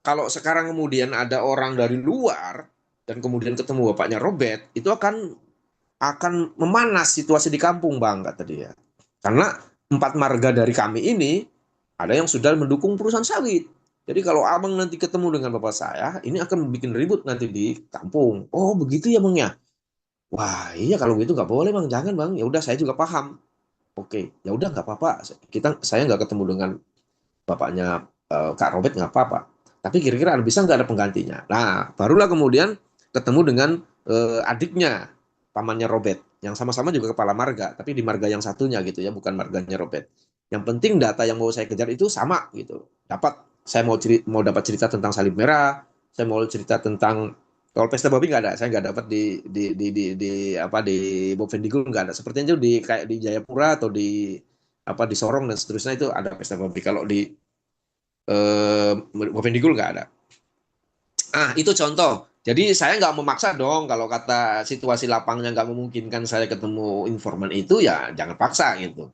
Kalau sekarang kemudian ada orang dari luar dan kemudian ketemu bapaknya Robert, itu akan memanas situasi di kampung, Bang, kata dia. Karena 4 marga dari kami ini ada yang sudah mendukung perusahaan sawit. Jadi kalau abang nanti ketemu dengan bapak saya, ini akan bikin ribut nanti di kampung. Oh begitu ya Bang ya? Wah iya kalau begitu nggak boleh Bang, jangan Bang. Ya udah saya juga paham. Oke, ya udah nggak apa-apa. Saya nggak ketemu dengan bapaknya Kak Robert nggak apa-apa. Tapi kira-kira bisa nggak ada penggantinya? Nah, barulah kemudian ketemu dengan adiknya, pamannya Robert, yang sama-sama juga kepala marga, tapi di marga yang satunya gitu ya, bukan marganya Robert. Yang penting data yang mau saya kejar itu sama gitu. Saya mau dapat cerita tentang salib merah, saya mau cerita tentang kalau pesta babi nggak ada, saya nggak dapat di Bovendigul nggak ada. Sepertinya itu kayak di Jayapura atau di Sorong dan seterusnya itu ada pesta babi. Kalau di Bovendigul nggak ada. Itu contoh. Jadi saya nggak memaksa dong kalau kata situasi lapangnya nggak memungkinkan saya ketemu informan itu, ya jangan paksa gitu.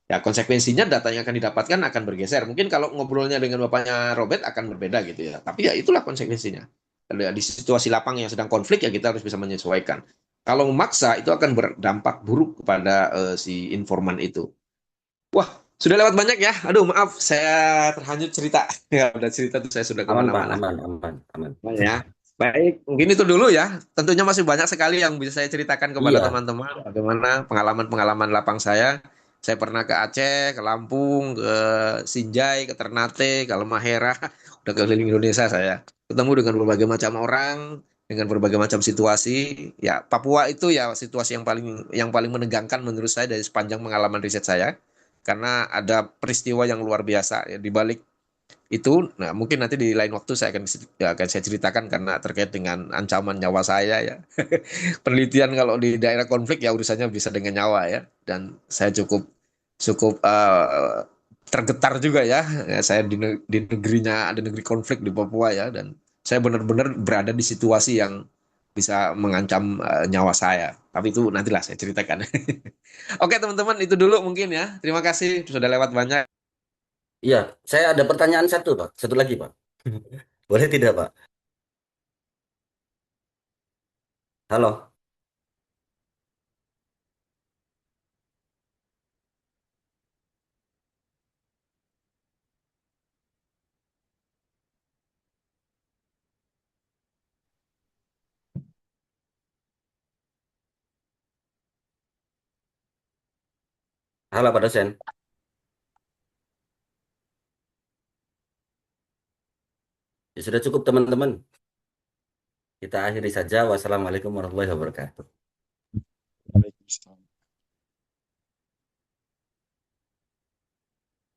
Ya konsekuensinya data yang akan didapatkan akan bergeser. Mungkin kalau ngobrolnya dengan bapaknya Robert akan berbeda gitu ya. Tapi ya itulah konsekuensinya. Di situasi lapang yang sedang konflik ya kita harus bisa menyesuaikan. Kalau memaksa itu akan berdampak buruk kepada si informan itu. Wah, sudah lewat banyak ya. Aduh, maaf, saya terhanyut cerita. Ya, udah cerita tuh saya sudah Aman Pak, kemana-mana. aman. Ya, baik. Mungkin itu dulu ya. Tentunya masih banyak sekali yang bisa saya ceritakan kepada Iya, teman-teman. Bagaimana pengalaman-pengalaman lapang saya. Saya pernah ke Aceh, ke Lampung, ke Sinjai, ke Ternate, ke Halmahera. Udah keliling Indonesia saya. Ketemu dengan berbagai macam orang, dengan berbagai macam situasi. Ya, Papua itu ya situasi yang paling menegangkan menurut saya dari sepanjang pengalaman riset saya. Karena ada peristiwa yang luar biasa ya, di balik itu. Nah mungkin nanti di lain waktu akan saya ceritakan karena terkait dengan ancaman nyawa saya ya. Penelitian kalau di daerah konflik ya urusannya bisa dengan nyawa ya, dan saya cukup cukup tergetar juga ya. Saya di negerinya, ada negeri konflik di Papua ya, dan saya benar-benar berada di situasi yang bisa mengancam nyawa saya, tapi itu nantilah saya ceritakan. Oke teman-teman, itu dulu mungkin ya, terima kasih sudah lewat banyak. Iya, saya ada pertanyaan satu, Pak. Satu lagi, Pak. Boleh tidak, Pak? Halo. Halo, Pak dosen. Ya, sudah cukup, teman-teman. Kita akhiri saja. Wassalamualaikum warahmatullahi wabarakatuh. Waalaikumsalam.